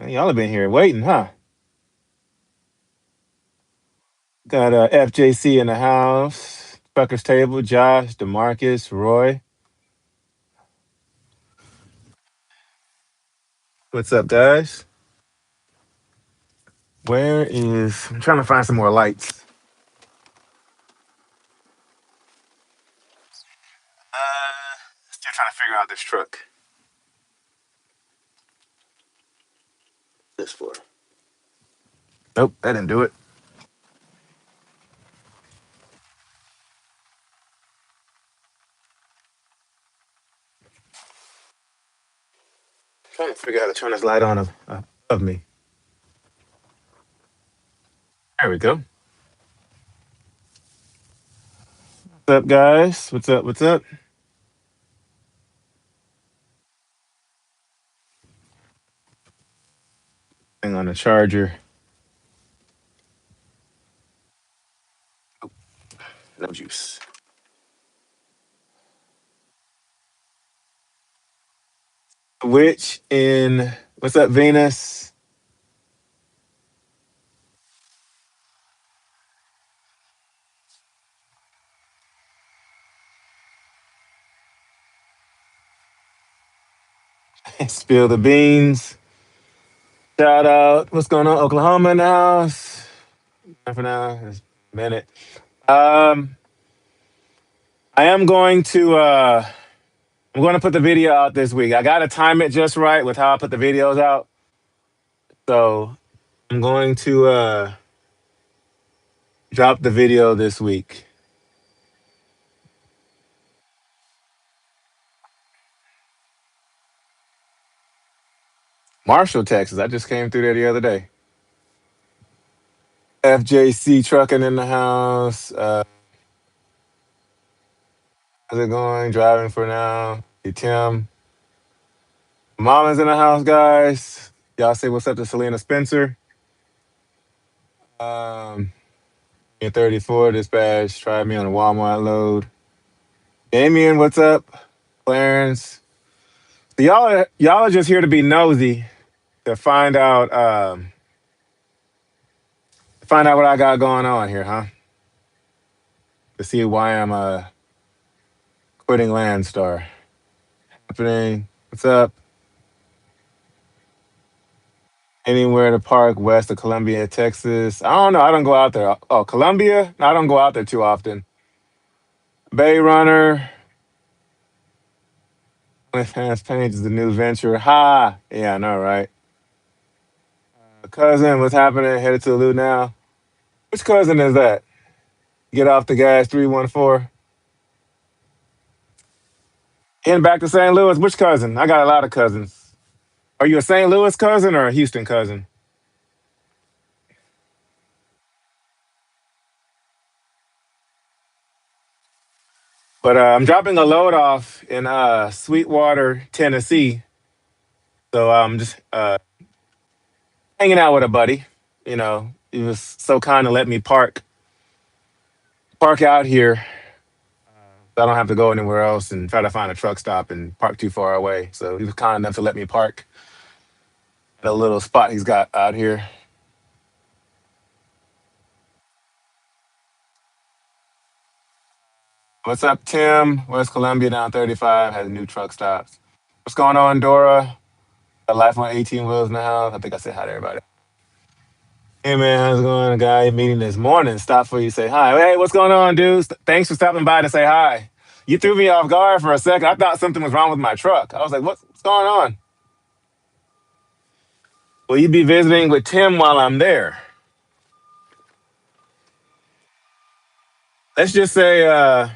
Y'all have been here waiting, huh? Got FJC in the house. Trucker's table. Josh, Demarcus, Roy. What's up, guys? Where is? I'm trying to find some more lights. Still trying to figure out this truck. This for? Nope, that didn't do it. Trying to figure out how to turn this light on of me. There we go. What's up, guys? What's up? What's up? Thing on the charger. No juice. Which in what's up, Venus? Spill the beans. Shout out. What's going on? Oklahoma in the house. Not for now. It's a minute. Um, I am going to I'm going to put the video out this week. I gotta time it just right with how I put the videos out. So I'm going to drop the video this week. Marshall, Texas. I just came through there the other day. FJC trucking in the house. How's it going? Driving for now. Hey, Tim. Mama's in the house, guys. Y'all say what's up to Selena Spencer. Um, 34 dispatch. Tried me on a Walmart load. Damien, what's up? Clarence. So y'all are just here to be nosy to find out what I got going on here, huh? To see why I'm quitting Landstar. Happening. What's up? Anywhere to park west of Columbia, Texas. I don't know. I don't go out there. Oh, Columbia? No, I don't go out there too often. Bay Runner. OnlyFans page is the new venture. Ha! Yeah, I know, right? Cousin, what's happening? Headed to the loot now. Which cousin is that? Get off the gas 314. Heading back to St. Louis. Which cousin? I got a lot of cousins. Are you a St. Louis cousin or a Houston cousin? But I'm dropping a load off in Sweetwater, Tennessee. So I'm just hanging out with a buddy. You know, he was so kind to let me park out here. So I don't have to go anywhere else and try to find a truck stop and park too far away. So he was kind enough to let me park at a little spot he's got out here. What's up, Tim? West Columbia down 35 has new truck stops. What's going on, Dora? A life on 18 wheels in the house. I think I said hi to everybody. Hey man, how's it going? A guy meeting this morning. Stop for you, say hi. Hey, what's going on, dudes? Thanks for stopping by to say hi. You threw me off guard for a second. I thought something was wrong with my truck. I was like, what's going on? Will you be visiting with Tim while I'm there? Let's just say, y'all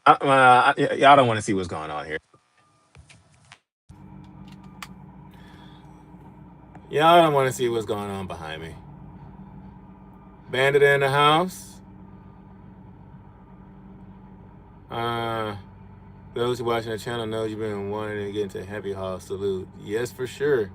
don't want to see what's going on here. Y'all don't want to see what's going on behind me. Bandit in the house. Uh, those who watching the channel know you've been wanting to get into Happy Hall Salute. Yes, for sure.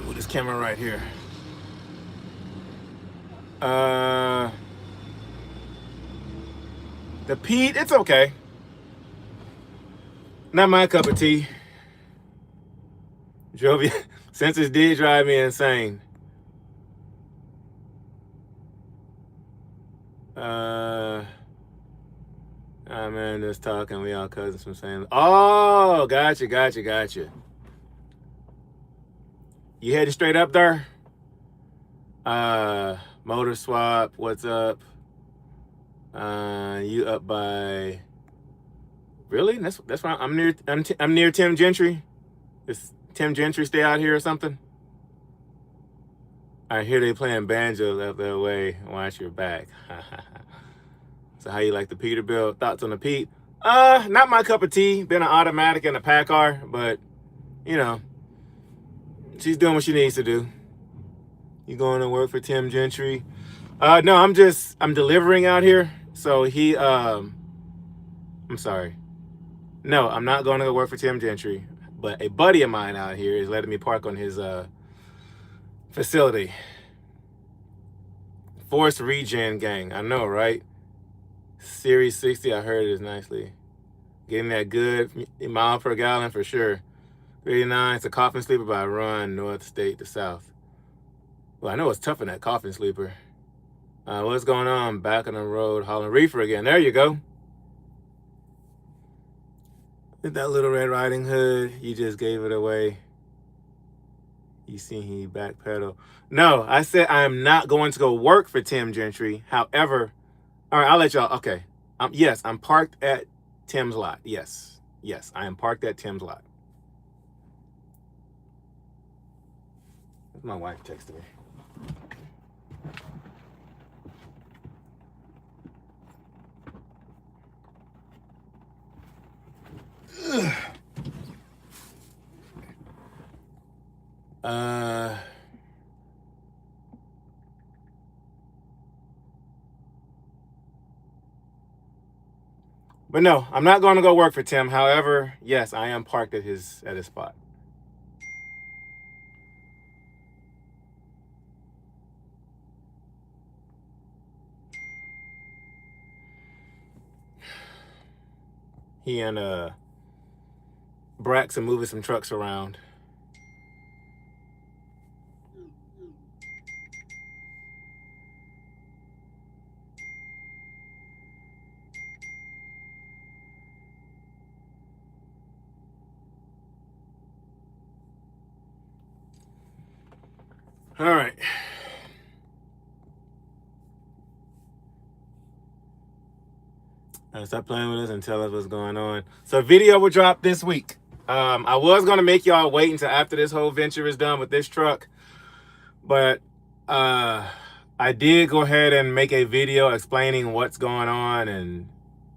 Move this camera right here. The Pete, it's okay. Not my cup of tea. Census did drive me insane. Oh man, just talking. We all cousins from saying. Oh, gotcha. You headed straight up there? Motor swap. What's up? You up by? Really? That's fine. I'm near Tim Gentry. Does Tim Gentry stay out here or something? I hear they playing banjos out that way. Watch your back. So how you like the Peterbilt? Thoughts on the Pete? Not my cup of tea. Been an automatic and a PACCAR, but you know, she's doing what she needs to do. You going to work for Tim Gentry? No, I'm delivering out here. So I'm sorry. No, I'm not going to go work for Tim Gentry, but a buddy of mine out here is letting me park on his facility. Forced regen gang. I know, right? Series 60, I heard it is nicely. Getting that good mile per gallon for sure. 39, it's a coffin sleeper by Run, North State to South. Well, I know it's tough in that coffin sleeper. What's going on? Back on the road, hauling reefer again. There you go. With that Little Red Riding Hood, you just gave it away. You seen he backpedal. No, I said I am not going to go work for Tim Gentry. However, all right, I'll let y'all. Okay. Yes, I'm parked at Tim's lot. Yes, I am parked at Tim's lot. My wife texted me. But no, I'm not going to go work for Tim. However, yes, I am parked at his spot. He and Brax are moving some trucks around. All right. Stop playing with us and tell us what's going on. So video will drop this week. I was going to make y'all wait until after this whole venture is done with this truck. But I did go ahead and make a video explaining what's going on. And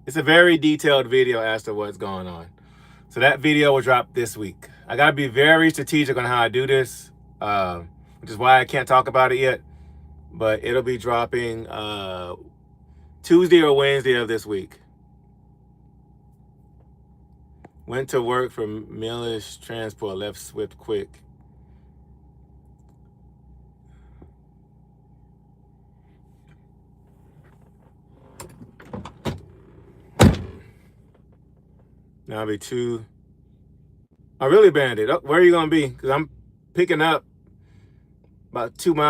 it's a very detailed video as to what's going on. So that video will drop this week. I got to be very strategic on how I do this, which is why I can't talk about it yet. But it'll be dropping Tuesday or Wednesday of this week. Went to work for Millish Transport, left Swift quick. Now I'll be two. I really banned it. Oh, where are you gonna be? Because I'm picking up about 2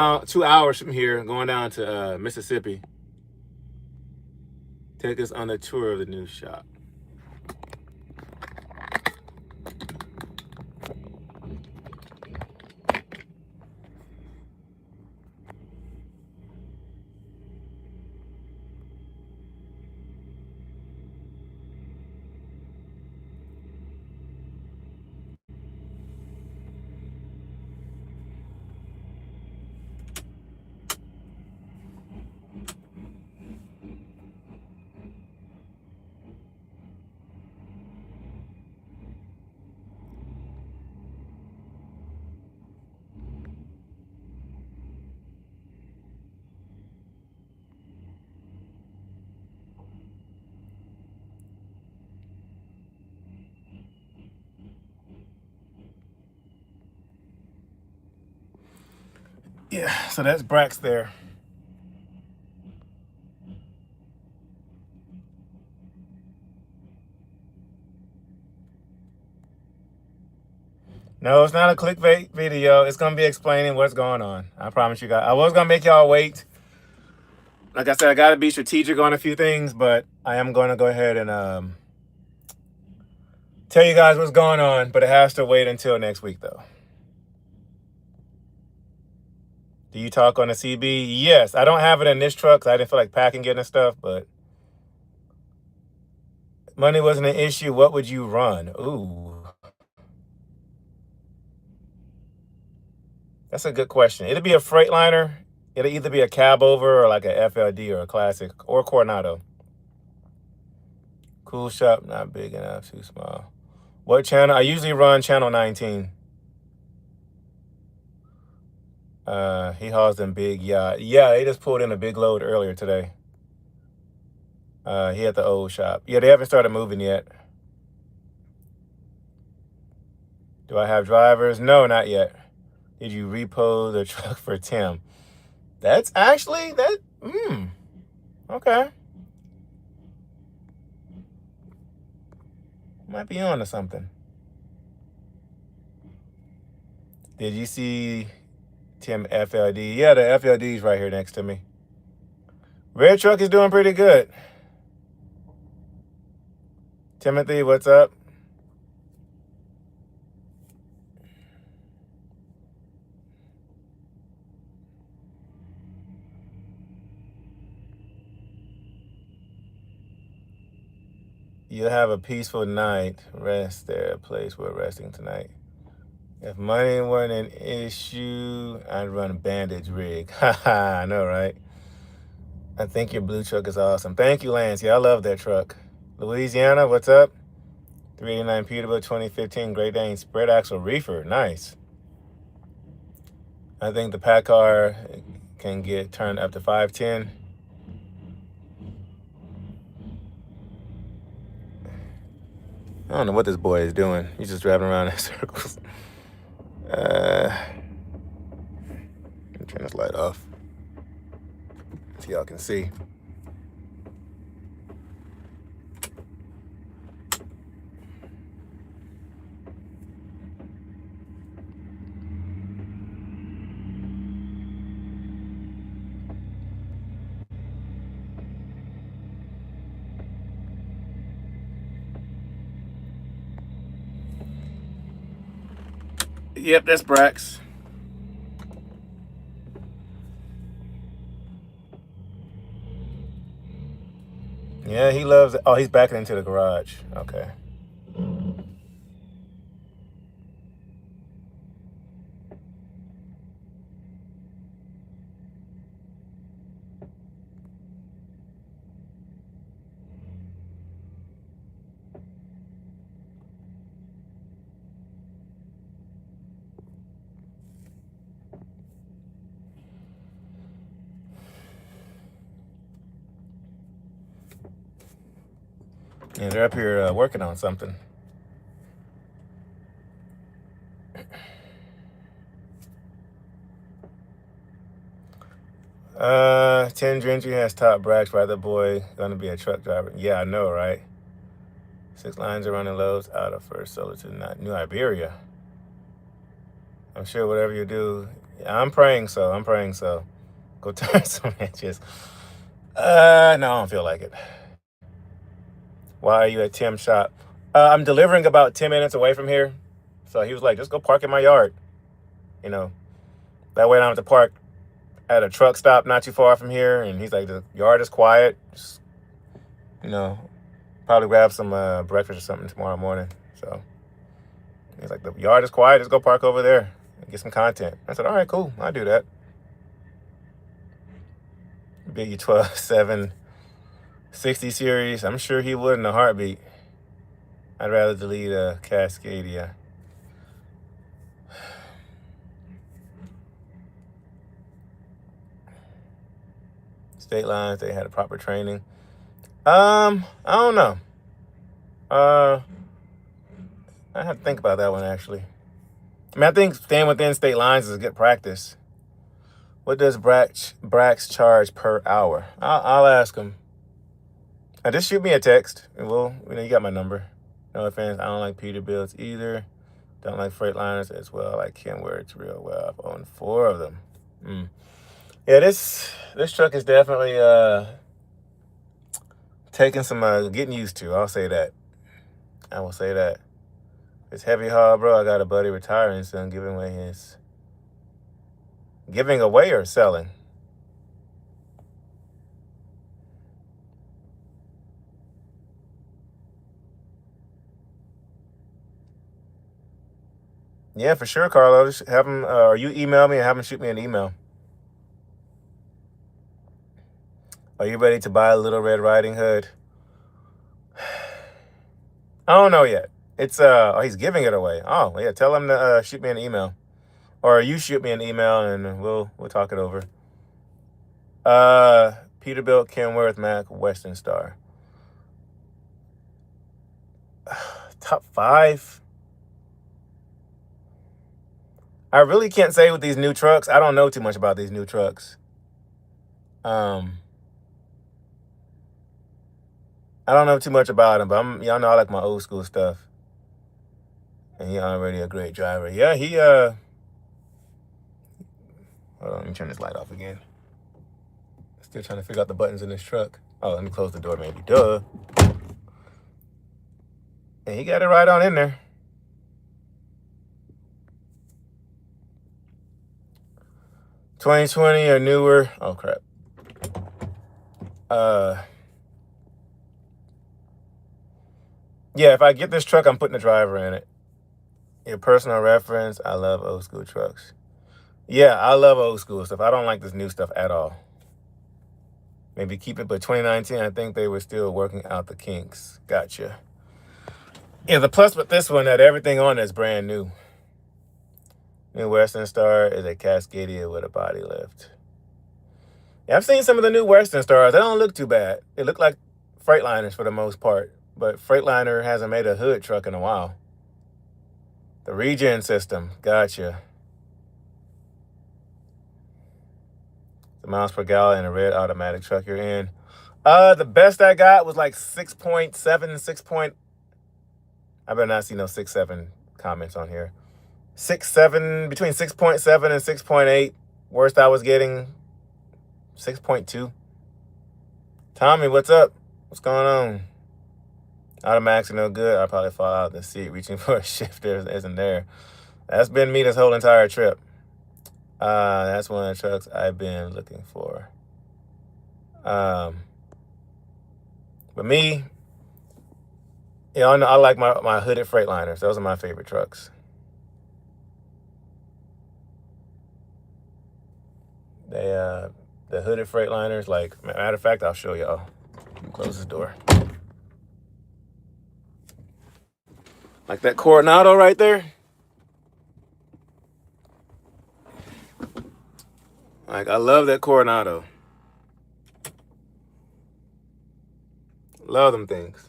hours from here, going down to Mississippi. Take us on a tour of the new shop. Yeah, so that's Brax there. No, it's not a clickbait video. It's gonna be explaining what's going on. I promise you guys. I was gonna make y'all wait. Like I said, I gotta be strategic on a few things, but I am gonna go ahead and tell you guys what's going on. But it has to wait until next week, though. Do you talk on the CB? Yes, I don't have it in this truck because I didn't feel like packing it and stuff. But money wasn't an issue. What would you run? Ooh, that's a good question. It'll be a Freightliner. It'll either be a cab over or like a FLD or a classic or Coronado. Cool shop, not big enough, too small. What channel? I usually run channel 19. He hauls them big yacht. Yeah, they just pulled in a big load earlier today. He at the old shop. Yeah, they haven't started moving yet. Do I have drivers? No, not yet. Did you repo the truck for Tim? That's actually that. Okay. Might be on to something. Did you see Tim FLD? Yeah, the FLD's right here next to me. Red truck is doing pretty good. Timothy, what's up? You'll have a peaceful night. Rest there, a place we're resting tonight. If money weren't an issue, I'd run a bandage rig. Haha, I know, right? I think your blue truck is awesome. Thank you, Lance. Yeah, I love that truck. Louisiana, what's up? 389 Peterbilt 2015 Great Dane spread axle reefer. Nice. I think the pack car can get turned up to 510. I don't know what this boy is doing. He's just driving around in circles. Let me turn this light off so y'all can see. Yep, that's Brax. Yeah, he loves it. Oh, he's backing into the garage. Okay. Yeah, they're up here working on something. Tim Gentry has top Brax, right? The boy gonna be a truck driver. Yeah, I know, right? 6 lines are running loads out of first solar to New Iberia. I'm sure whatever you do, I'm praying so. I'm praying so. Go turn some inches. No, I don't feel like it. Why are you at Tim's shop? I'm delivering about 10 minutes away from here. So he was like, just go park in my yard. You know, that way I don't have to park at a truck stop not too far from here. And he's like, the yard is quiet. Just, probably grab some breakfast or something tomorrow morning. So he's like, the yard is quiet. Just go park over there and get some content. I said, all right, cool. I'll do that. Biggie 12, 7, 60 series. I'm sure he would in a heartbeat. I'd rather delete a Cascadia. State lines, they had a proper training. I don't know. I have to think about that one, actually. I mean, I think staying within state lines is good practice. What does Brax charge per hour? I'll ask him. Just shoot me a text. And you got my number. No offense, I don't like Peterbilts either. Don't like Freightliners as well. I like Kenworths real well. I've owned 4 of them. Yeah, this truck is definitely taking some getting used to. I'll say that. I will say that. It's heavy haul, bro. I got a buddy retiring soon, giving away or selling. Yeah, for sure, Carlo. Just have him, or you email me and have him shoot me an email. Are you ready to buy a Little Red Riding Hood? I don't know yet. It's he's giving it away. Oh yeah, tell him to shoot me an email, or you shoot me an email and we'll talk it over. Peterbilt, Kenworth, Mack, Western Star. Top 5. I really can't say with these new trucks. I don't know too much about these new trucks. I don't know too much about him, but y'all know I like my old school stuff. And he already a great driver. Yeah, he hold on, let me turn this light off again. Still trying to figure out the buttons in this truck. Oh, let me close the door maybe. Duh. And he got it right on in there. $2020 or newer. Oh crap. Yeah, if I get this truck, I'm putting a driver in it. Your personal reference, I love old school trucks. Yeah, I love old school stuff. I don't like this new stuff at all. Maybe keep it, but 2019, I think they were still working out the kinks. Gotcha. Yeah, the plus with this one, that everything on it is brand new. New Western Star is a Cascadia with a body lift. Yeah, I've seen some of the new Western Stars. They don't look too bad. They look like Freightliners for the most part, but Freightliner hasn't made a hood truck in a while. The regen system, gotcha. The miles per gallon in a red automatic truck you're in. The best I got was like 6.7, 6. I better not see no 6.7 comments on here. 6.7, between 6.7 and 6.8. Worst I was getting, 6.2. Tommy, what's up? What's going on? Automatics are no good. I'll probably fall out of the seat reaching for a shifter isn't there. That's been me this whole entire trip. That's one of the trucks I've been looking for. But me, I like my hooded Freightliners. Those are my favorite trucks. The hooded Freightliners, like, matter of fact, I'll show y'all. Close this door. Like that Coronado right there. Like, I love that Coronado. Love them things.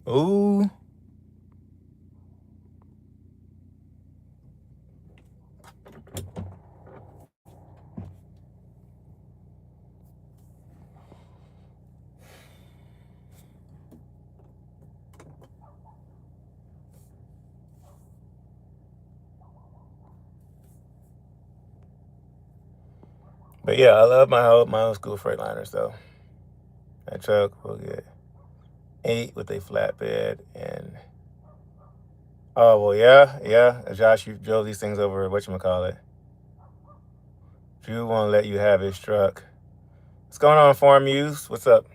Ooh. But yeah, I love my old school Freightliners though. That truck will get 8 with a flatbed and oh well, yeah. Josh, you drove these things over whatchamacallit. Drew won't let you have his truck. What's going on, Farm Use? What's up?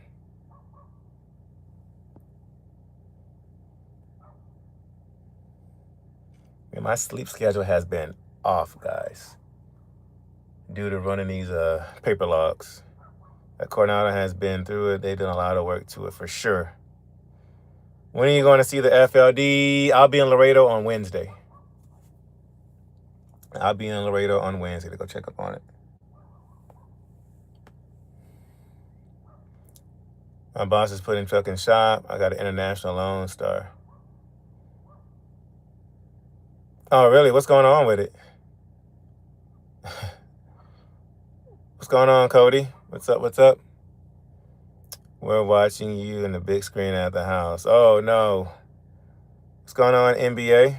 Man, my sleep schedule has been off, guys, due to running these paper logs. That Coronado has been through it. They've done a lot of work to it for sure. When are you going to see the FLD? I'll be in Laredo on Wednesday. To go check up on it. My boss is putting truck in shop. I got an international Lone Star. Oh, really? What's going on with it? What's going on, Cody? What's up? What's up? We're watching you in the big screen at the house. Oh, no. What's going on, NBA?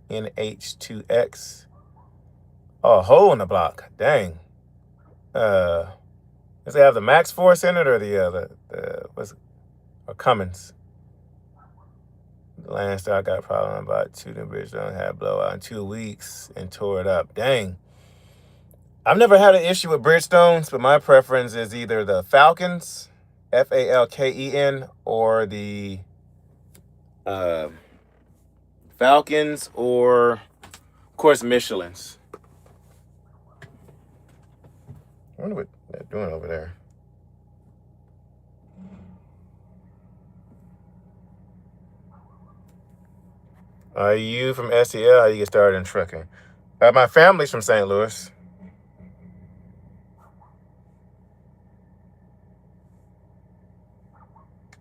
NH2X. Oh, a hole in the block. Dang. Does it have the max force in it or what's it? Or Cummins? The Landstar got a problem about two. The bridge don't have blowout in 2 weeks and tore it up. Dang. I've never had an issue with Bridgestones, but my preference is either the Falcons, Falken, or the Falcons, or of course Michelin's. I wonder what they're doing over there. Are you from SEL? How you get started in trucking? My family's from St. Louis.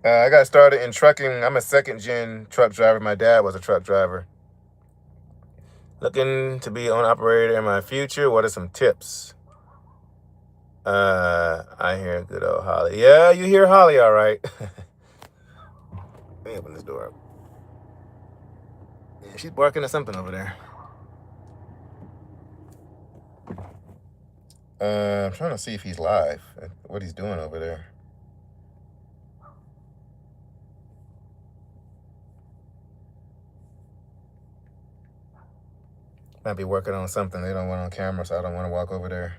I got started in trucking. I'm a second-gen truck driver. My dad was a truck driver. Looking to be owner operator in my future. What are some tips? I hear good old Holly. Yeah, you hear Holly all right. Let me open this door up. Yeah, she's barking at something over there. I'm trying to see if he's live. What he's doing over there. Might be working on something. They don't want on camera, so I don't want to walk over there.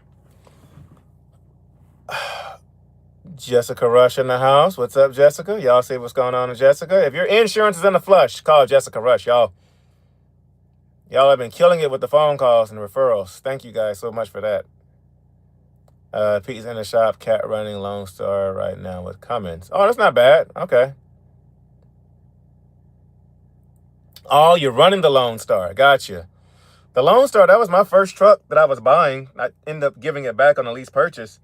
Jessica Rush in the house. What's up, Jessica? Y'all see what's going on with Jessica? If your insurance is in the flush, call Jessica Rush, y'all. Y'all have been killing it with the phone calls and referrals. Thank you guys so much for that. Pete's in the shop, cat running Lone Star right now with Cummins. Oh, that's not bad. Okay. Oh, you're running the Lone Star. Gotcha. The Lone Star, that was my first truck that I was buying. I ended up giving it back on a lease purchase.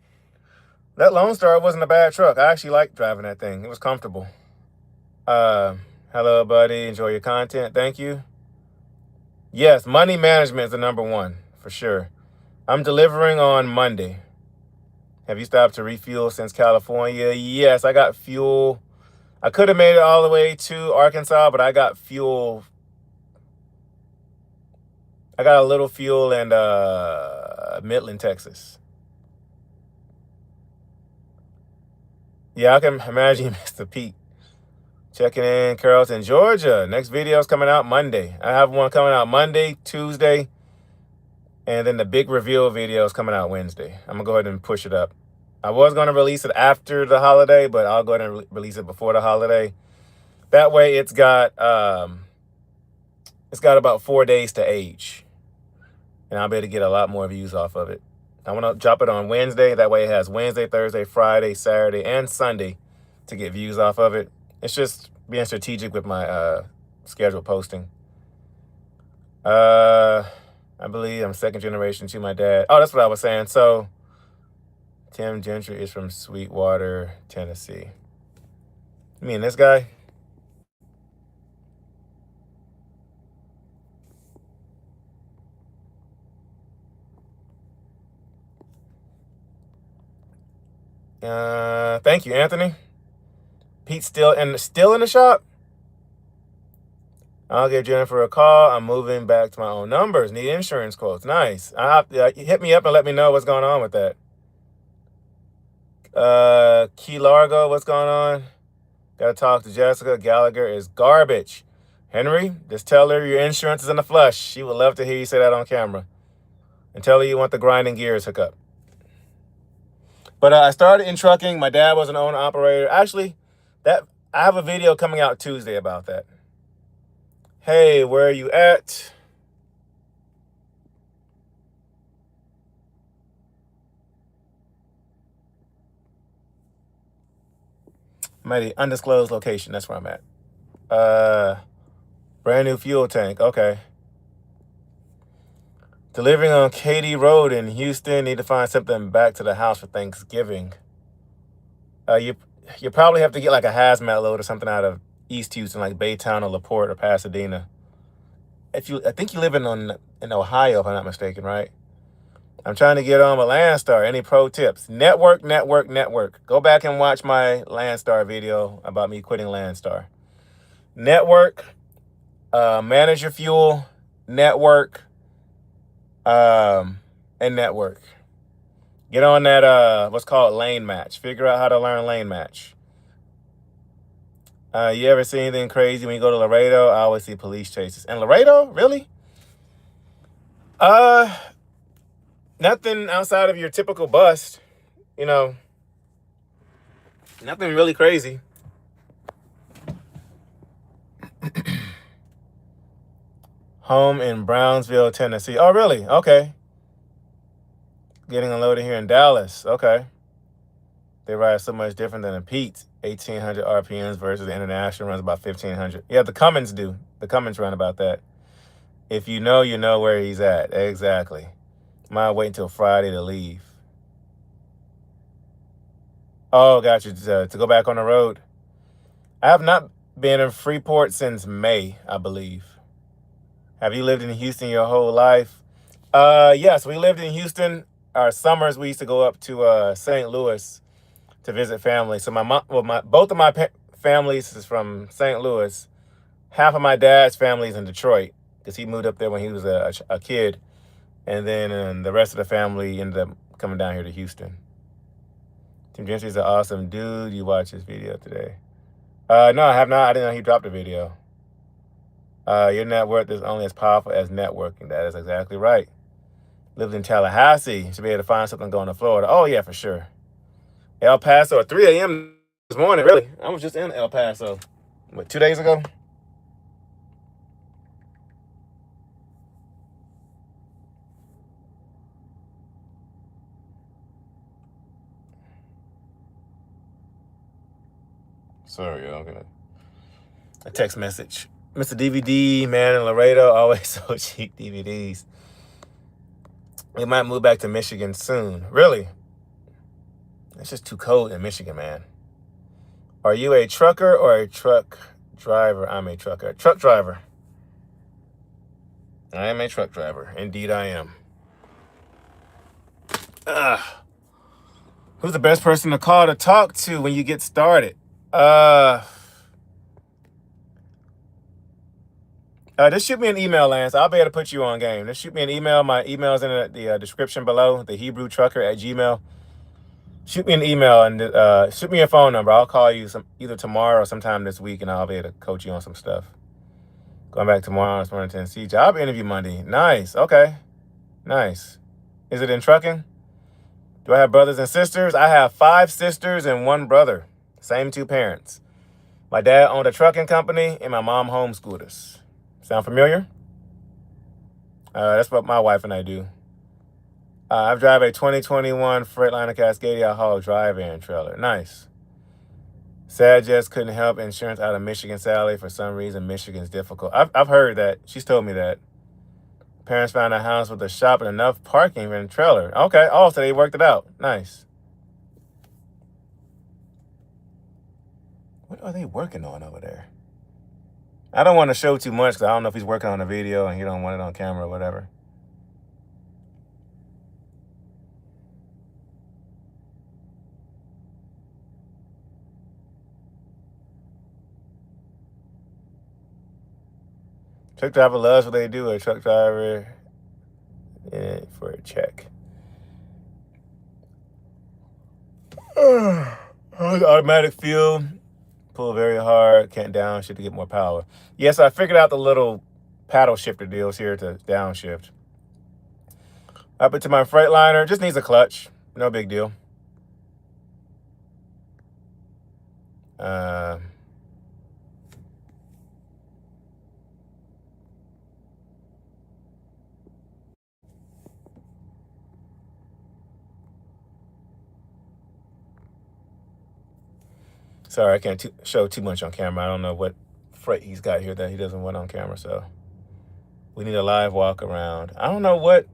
That Lone Star wasn't a bad truck. I actually liked driving that thing. It was comfortable. Hello, buddy. Enjoy your content. Thank you. Yes, money management is the number one, for sure. I'm delivering on Monday. Have you stopped to refuel since California? Yes, I got fuel. I could have made it all the way to Arkansas, but I got fuel. I got a little fuel in Midland, Texas. Yeah, I can imagine Mr. Pete. Checking in, Carrollton, Georgia. Next video is coming out Monday. I have one coming out Monday, Tuesday, and then the big reveal video is coming out Wednesday. I'm going to go ahead and push it up. I was going to release it after the holiday, but I'll go ahead and release it before the holiday. That way it's got about 4 days to age, and I'll be able to get a lot more views off of it. I want to drop it on Wednesday. That way it has Wednesday, Thursday, Friday, Saturday, and Sunday to get views off of it. It's just being strategic with my scheduled posting. I believe I'm second generation to my dad. Oh, that's what I was saying. So Tim Gentry is from Sweetwater, Tennessee. You mean this guy? Thank you, Anthony. Pete's still in the shop. I'll give Jennifer a call. I'm moving back to my own numbers. Need insurance quotes. Nice. Hit me up and let me know what's going on with that. Key Largo, what's going on? Got to talk to Jessica. Gallagher is garbage. Henry, just tell her your insurance is in the flush. She would love to hear you say that on camera. And tell her you want the grinding gears hookup. But I started in trucking. My dad was an owner operator. Actually, I have a video coming out Tuesday about that. Hey, where are you at? I'm at the undisclosed location. That's where I'm at. Brand new fuel tank. Okay. Delivering on Katy Road in Houston. Need to find something back to the house for Thanksgiving. You probably have to get like a hazmat load or something out of East Houston, like Baytown or LaPorte or Pasadena. I think you live in Ohio, if I'm not mistaken, right? I'm trying to get on a Landstar. Any pro tips? Network, network, network. Go back and watch my Landstar video about me quitting Landstar. Network, manage your fuel, network, and network. Get on that, what's called lane match. Figure out how to learn lane match. You ever see anything crazy when you go to Laredo? I always see police chases. And Laredo? Really? Nothing outside of your typical bust. You know, nothing really crazy. Home in Brownsville, Tennessee. Oh, really? Okay. Getting unloaded here in Dallas. Okay. They ride so much different than a Pete. 1,800 RPMs versus the International runs about 1,500. Yeah, the Cummins do. The Cummins run about that. If you know where he's at. Exactly. Might wait until Friday to leave. Oh, got you. To go back on the road. I have not been in Freeport since May, I believe. Have you lived in Houston your whole life? Yes, we lived in Houston. Our summers, we used to go up to St. Louis to visit family. So both of my families is from St. Louis. Half of my dad's family is in Detroit because he moved up there when he was a kid. And then the rest of the family ended up coming down here to Houston. Tim Gentry's an awesome dude. You watch his video today. No, I have not. I didn't know he dropped a video. Your net worth is only as powerful as networking. That is exactly right. Lived in Tallahassee. Should be able to find something going to Florida. Oh, yeah, for sure. El Paso at 3 a.m. this morning, really. I was just in El Paso, 2 days ago? Sorry, y'all. I'm gonna a text message. Mr. DVD, man in Laredo, always so cheap DVDs. We might move back to Michigan soon. Really? It's just too cold in Michigan, man. Are you a trucker or a truck driver? I'm a trucker. Truck driver. I am a truck driver. Indeed, I am. Who's the best person to call to talk to when you get started? Just shoot me an email, Lance. I'll be able to put you on game. Just shoot me an email. My email's in the description below, TheHebrewTrucker@gmail.com. Shoot me an email and shoot me your phone number. I'll call you either tomorrow or sometime this week, and I'll be able to coach you on some stuff. Going back tomorrow, it's morning, Tennessee. Job interview Monday. Nice. Okay. Nice. Is it in trucking? Do I have brothers and sisters? I have 5 sisters and 1 brother. Same 2 parents. My dad owned a trucking company, and my mom homeschooled us. Sound familiar? That's what my wife and I do. I drive a 2021 Freightliner Cascadia haul dry-van trailer. Nice. Sad Jess couldn't help insurance out of Michigan, Sally. For some reason, Michigan's difficult. I've heard that. She's told me that. Parents found a house with a shop and enough parking for a trailer. Okay. Oh, so they worked it out. Nice. What are they working on over there? I don't want to show too much because I don't know if he's working on a video and he don't want it on camera or whatever. Truck driver loves what they do. A truck driver for a check. Automatic fuel. Pull very hard. Can't downshift to get more power. Yes, I figured out the little paddle shifter deals here to downshift. Up into my Freightliner. Just needs a clutch. No big deal. Sorry, I can't show too much on camera. I don't know what freight he's got here that he doesn't want on camera, so we need a live walk around. I don't know what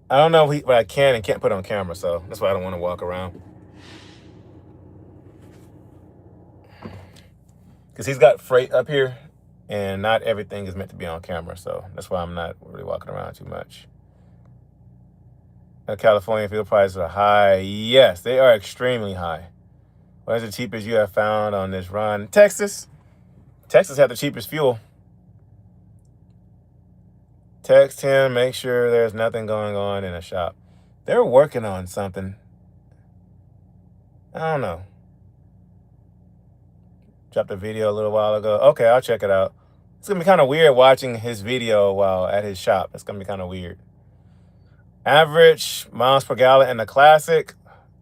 I can and can't put on camera, so that's why I don't want to walk around. Because he's got freight up here And not everything is meant to be on camera, so that's why I'm not really walking around too much. California fuel prices are high. Yes, they are extremely high. What is the cheapest you have found on this run? Texas. Texas had the cheapest fuel. Text him, make sure there's nothing going on in a shop. They're working on something. I don't know. Dropped a video a little while ago. Okay, I'll check it out. It's going to be kind of weird watching his video while at his shop. It's going to be kind of weird. Average miles per gallon in the Classic.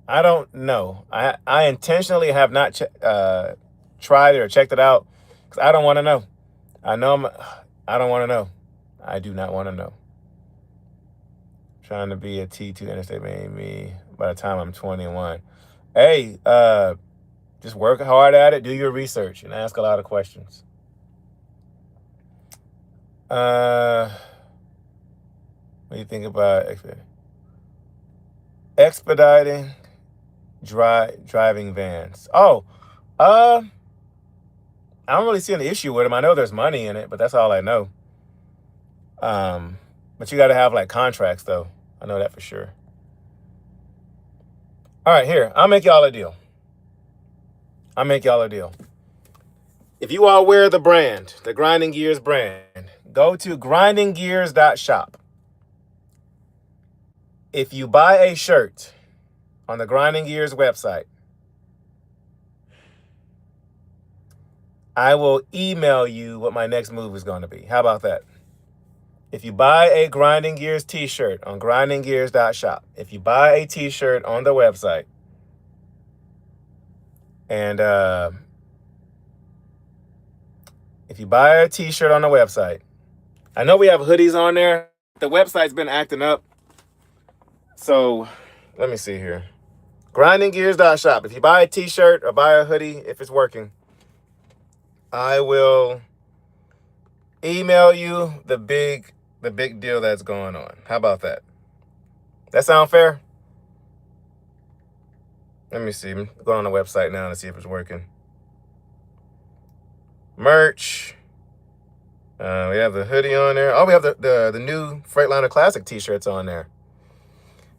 I don't know. I intentionally have not tried it or checked it out because I don't want to know. I don't want to know. I do not want to know. Trying to be a T2 interstate made me by the time I'm 21. Hey, just work hard at it. Do your research and ask a lot of questions. What do you think about expediting driving vans? Oh, I don't really see an issue with them. I know there's money in it, but that's all I know. But you got to have like contracts though. I know that for sure. All right, here, I'll make y'all a deal. If you all wear the brand, the Grinding Gears brand, go to grindinggears.shop. If you buy a shirt on the Grinding Gears website, I will email you what my next move is going to be. How about that? If you buy a Grinding Gears t-shirt on grindinggears.shop, if you buy a t-shirt on the website, and if you buy a t-shirt on the website, I know we have hoodies on there. The website's been acting up. So let me see here. Grindinggears.shop. If you buy a t-shirt or buy a hoodie, if it's working, I will email you the big deal that's going on. How about that? That sound fair? Let me see. I'm going on the website now to see if it's working. Merch. We have the hoodie on there. Oh, we have the new Freightliner Classic t-shirts on there.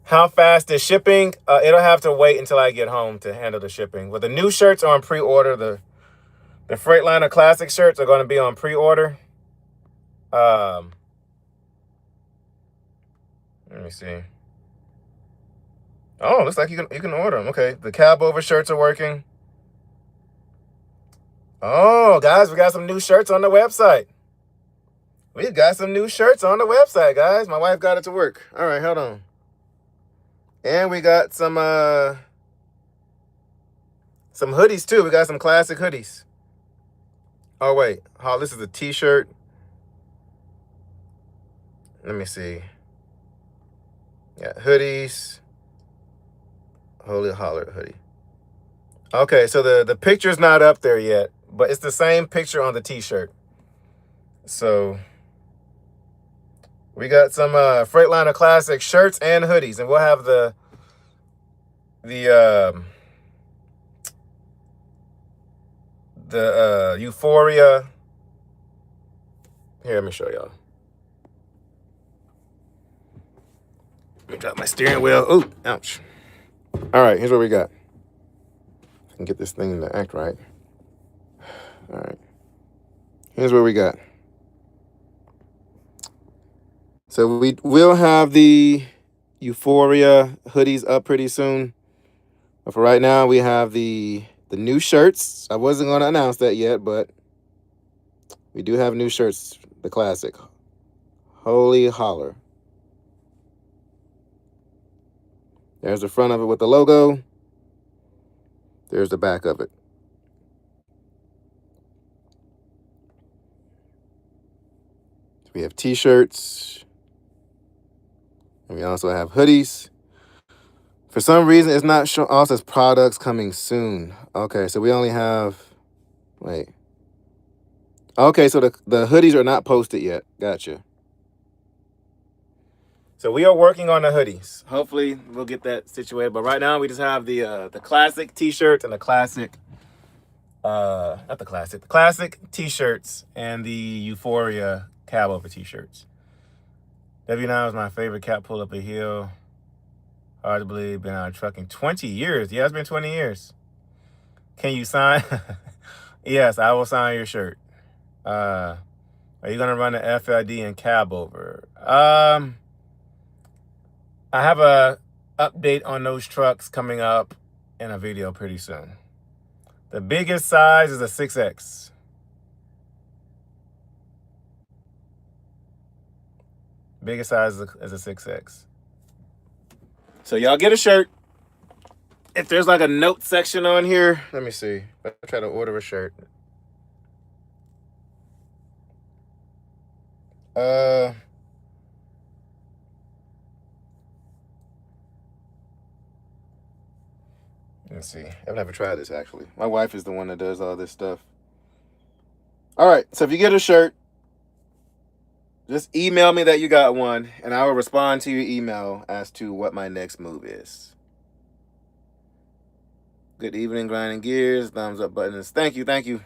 How fast is shipping? It'll have to wait until I get home to handle the shipping. But the new shirts are on pre-order. The Freightliner Classic shirts are going to be on pre-order. Let me see. Oh, looks like you can order them. Okay, the cab over shirts are working. Oh, guys, we got some new shirts on the website. We got some new shirts on the website, guys. My wife got it to work. All right, hold on. And we got some hoodies too. We got some classic hoodies. Oh wait, this is a t-shirt. Let me see. Yeah, hoodies. Holy Holler hoodie. Okay, so the picture's not up there yet, but it's the same picture on the t-shirt. So we got some Freightliner Classic shirts and hoodies, and we'll have the Euphoria. Here, let me show y'all. Let me drop my steering wheel. Oh, ouch. All right, here's what we got. I can get this thing to act right. All right. Here's what we got. So we will have the Euphoria hoodies up pretty soon. But for right now, we have the new shirts. I wasn't going to announce that yet, but we do have new shirts, the classic. Holy Holler. There's the front of it with the logo. There's the back of it. We have t-shirts. And we also have hoodies. For some reason, it's not showing. Also, says products coming soon. Okay, so we only have. Wait. Okay, so the hoodies are not posted yet. Gotcha. So we are working on the hoodies. Hopefully, we'll get that situated. But right now, we just have the classic t-shirts and the classic not the classic t-shirts and the Euphoria cab over t-shirts. W9 was my favorite cat pull up a hill. Hard to believe, been out of trucking 20 years. Yeah, it's been 20 years. Can you sign? Yes, I will sign your shirt. Are you gonna run the FLD and cab over? I have a update on those trucks coming up in a video pretty soon. The biggest size is a 6X. Biggest size is a 6X. So y'all get a shirt. If there's like a note section on here, let me see. I'll try to order a shirt. Let's see. I've never tried this actually. My wife is the one that does all this stuff. All right. So if you get a shirt, just email me that you got one, and I will respond to your email as to what my next move is. Good evening, grinding gears. Thumbs up buttons. Thank you. Thank you.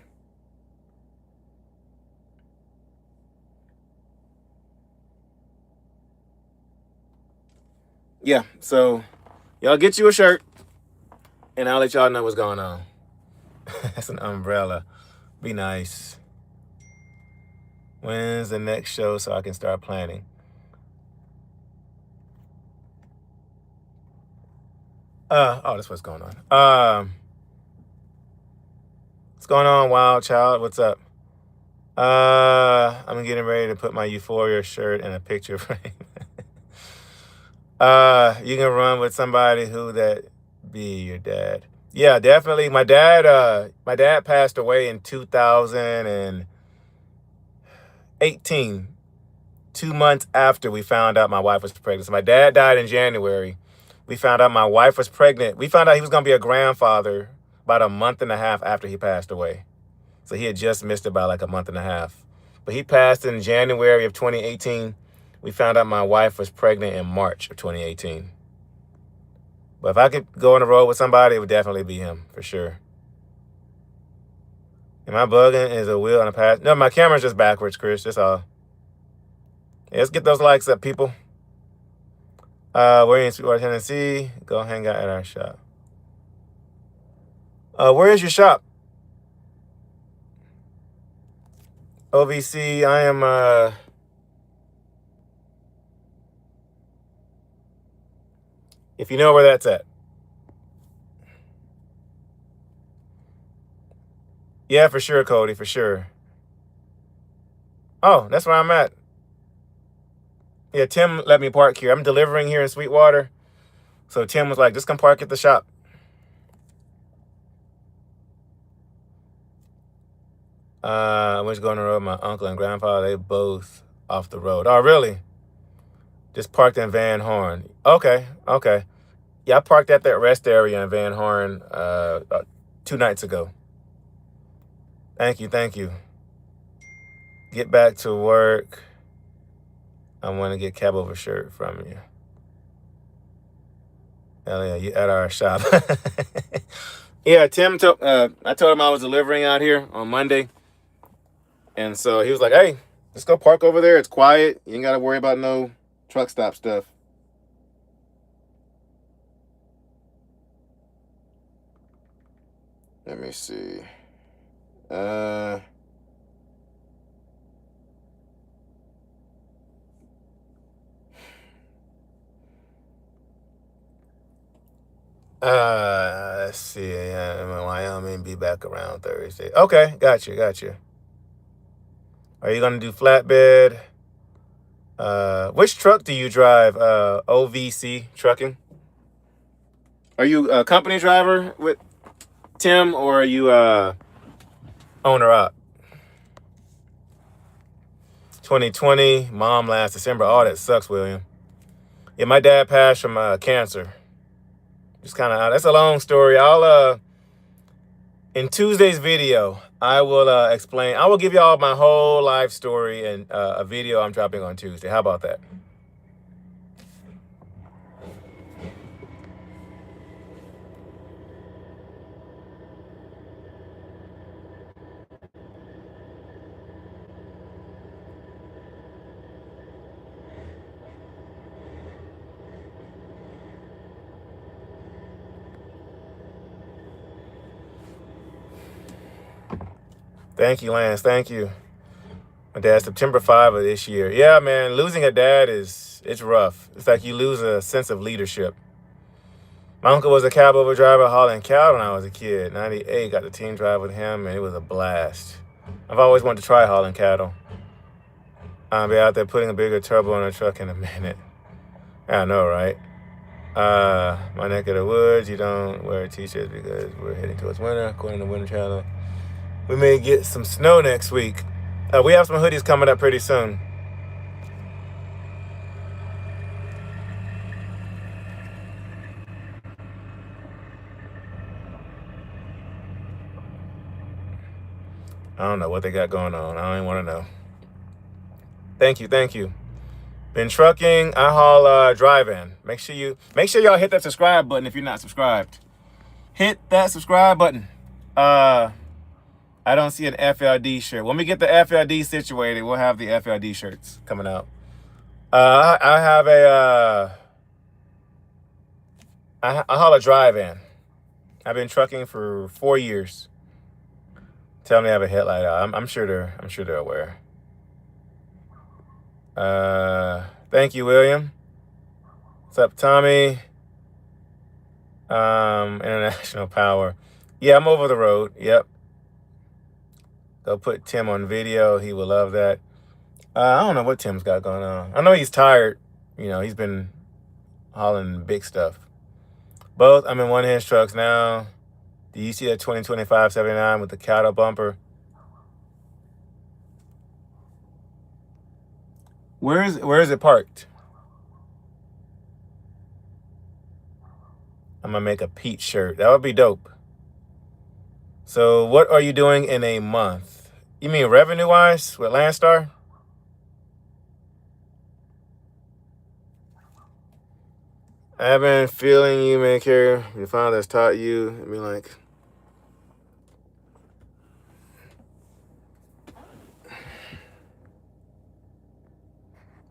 Yeah. So y'all get you a shirt, and I'll let y'all know what's going on. That's an umbrella. Be nice. When's the next show so I can start planning? Oh, that's what's going on. What's going on, Wild Child? What's up? I'm getting ready to put my Euphoria shirt in a picture frame. You can run with somebody who that be your dad. Yeah, definitely. My dad passed away in 2018, 2 months after we found out my wife was pregnant. So my dad died in January. We found out my wife was pregnant. We found out he was going to be a grandfather about a month and a half after he passed away. So he had just missed it by like a month and a half. But he passed in January of 2018. We found out my wife was pregnant in March of 2018. But if I could go on the road with somebody, it would definitely be him, for sure. Am I bugging? Is a wheel on a pass? No, my camera's just backwards, Chris. That's all. Yeah, let's get those likes up, people. We're in Sweetwater, Tennessee. Go hang out at our shop. Where is your shop? OVC, I am, if you know where that's at. Yeah, for sure, Cody, for sure. Oh, that's where I'm at. Yeah, Tim let me park here. I'm delivering here in Sweetwater. So Tim was like, just come park at the shop. I was going on the road with my uncle and grandfather. They both off the road. Oh, really? Just parked in Van Horn. Okay, okay. Yeah, I parked at that rest area in Van Horn 2 nights ago. Thank you, thank you. Get back to work. I want to get cab over shirt from you. Hell yeah, you at our shop. Yeah, Tim, I told him I was delivering out here on Monday. And so he was like, hey, let's go park over there. It's quiet. You ain't got to worry about no truck stop stuff. Let me see. Let's see. I'm in Wyoming. Be back around Thursday. Okay, got you. Are you gonna do flatbed? Which truck do you drive? OVC trucking. Are you a company driver with Tim, or are you owner up? 2020, mom last December. Oh, that sucks, William. Yeah, my dad passed from cancer. Just kind of, that's a long story. I'll in Tuesday's video, I will explain. I will give y'all my whole life story and a video I'm dropping on Tuesday. How about that? Thank you, Lance. Thank you. My dad, September 5 of this year. Yeah, man, losing a dad it's rough. It's like you lose a sense of leadership. My uncle was a cab over driver hauling cattle when I was a kid. 98, got the team drive with him, and it was a blast. I've always wanted to try hauling cattle. I'll be out there putting a bigger turbo on a truck in a minute. I know, right? My neck of the woods, you don't wear t-shirts because we're heading towards winter. According to Winter Channel, we may get some snow next week. We have some hoodies coming up pretty soon. I don't know what they got going on. I don't even want to know. Thank you, thank you. Been trucking. I haul drive-in. Make sure y'all hit that subscribe button if you're not subscribed. Hit that subscribe button. I don't see an FLD shirt. When we get the FLD situated, we'll have the FLD shirts coming out. I have I haul a drive-in. I've been trucking for 4 years. Tell me I have a headlight out. I'm sure they're aware. Thank you, William. What's up, Tommy? International Power. Yeah, I'm over the road. Yep. Go put Tim on video. He will love that. I don't know what Tim's got going on. I know he's tired. You know, he's been hauling big stuff. Both, I'm in one-hinge trucks now. Do you see that 2025 79 with the cattle bumper? Where is it parked? I'm gonna make a Pete shirt. That would be dope. So what are you doing in a month? You mean revenue-wise with Landstar? I've been feeling you, man, carrier. Your father's taught you. I mean, like,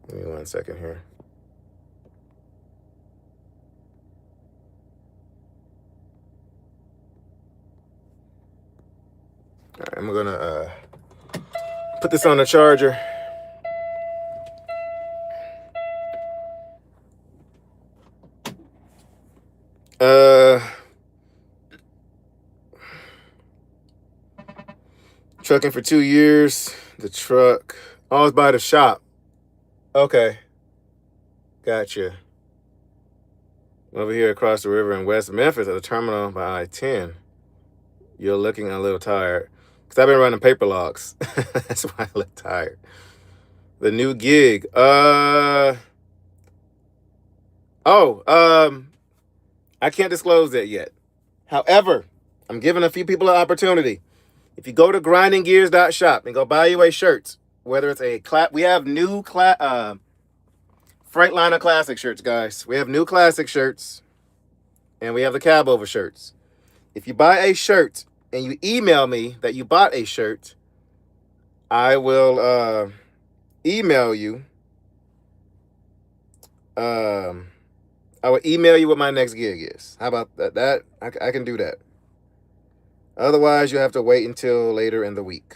give me 1 second here. All right, I'm gonna put this on the charger. Trucking for 2 years. The truck. Oh, it's by the shop. Okay. Gotcha. Over here across the river in West Memphis at the terminal by I-10. You're looking a little tired. Because I've been running paper logs. That's why I look tired. The new gig. I can't disclose that yet. However, I'm giving a few people an opportunity. If you go to grindinggears.shop and go buy you a shirt, whether it's a we have new Freightliner classic shirts, guys. We have new classic shirts, and we have the cab over shirts. If you buy a shirt and you email me that you bought a shirt, I will email you. I will email you what my next gig is. How about that? I can do that. Otherwise, you have to wait until later in the week.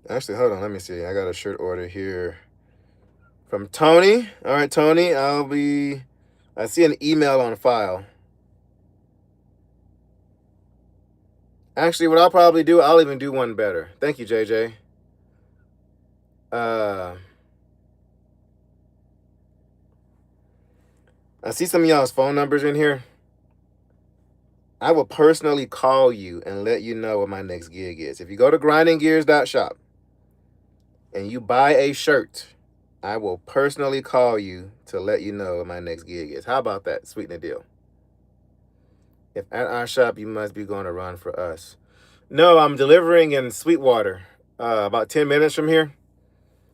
Actually, hold on. Let me see. I got a shirt order here from Tony. All right, Tony. I see an email on file. Actually, what I'll probably do, I'll even do one better. Thank you, JJ. I see some of y'all's phone numbers in here. I will personally call you and let you know what my next gig is. If you go to grindinggears.shop and you buy a shirt, I will personally call you to let you know what my next gig is. How about that? Sweeten the deal. If at our shop, you must be going to run for us. No, I'm delivering in Sweetwater, about 10 minutes from here.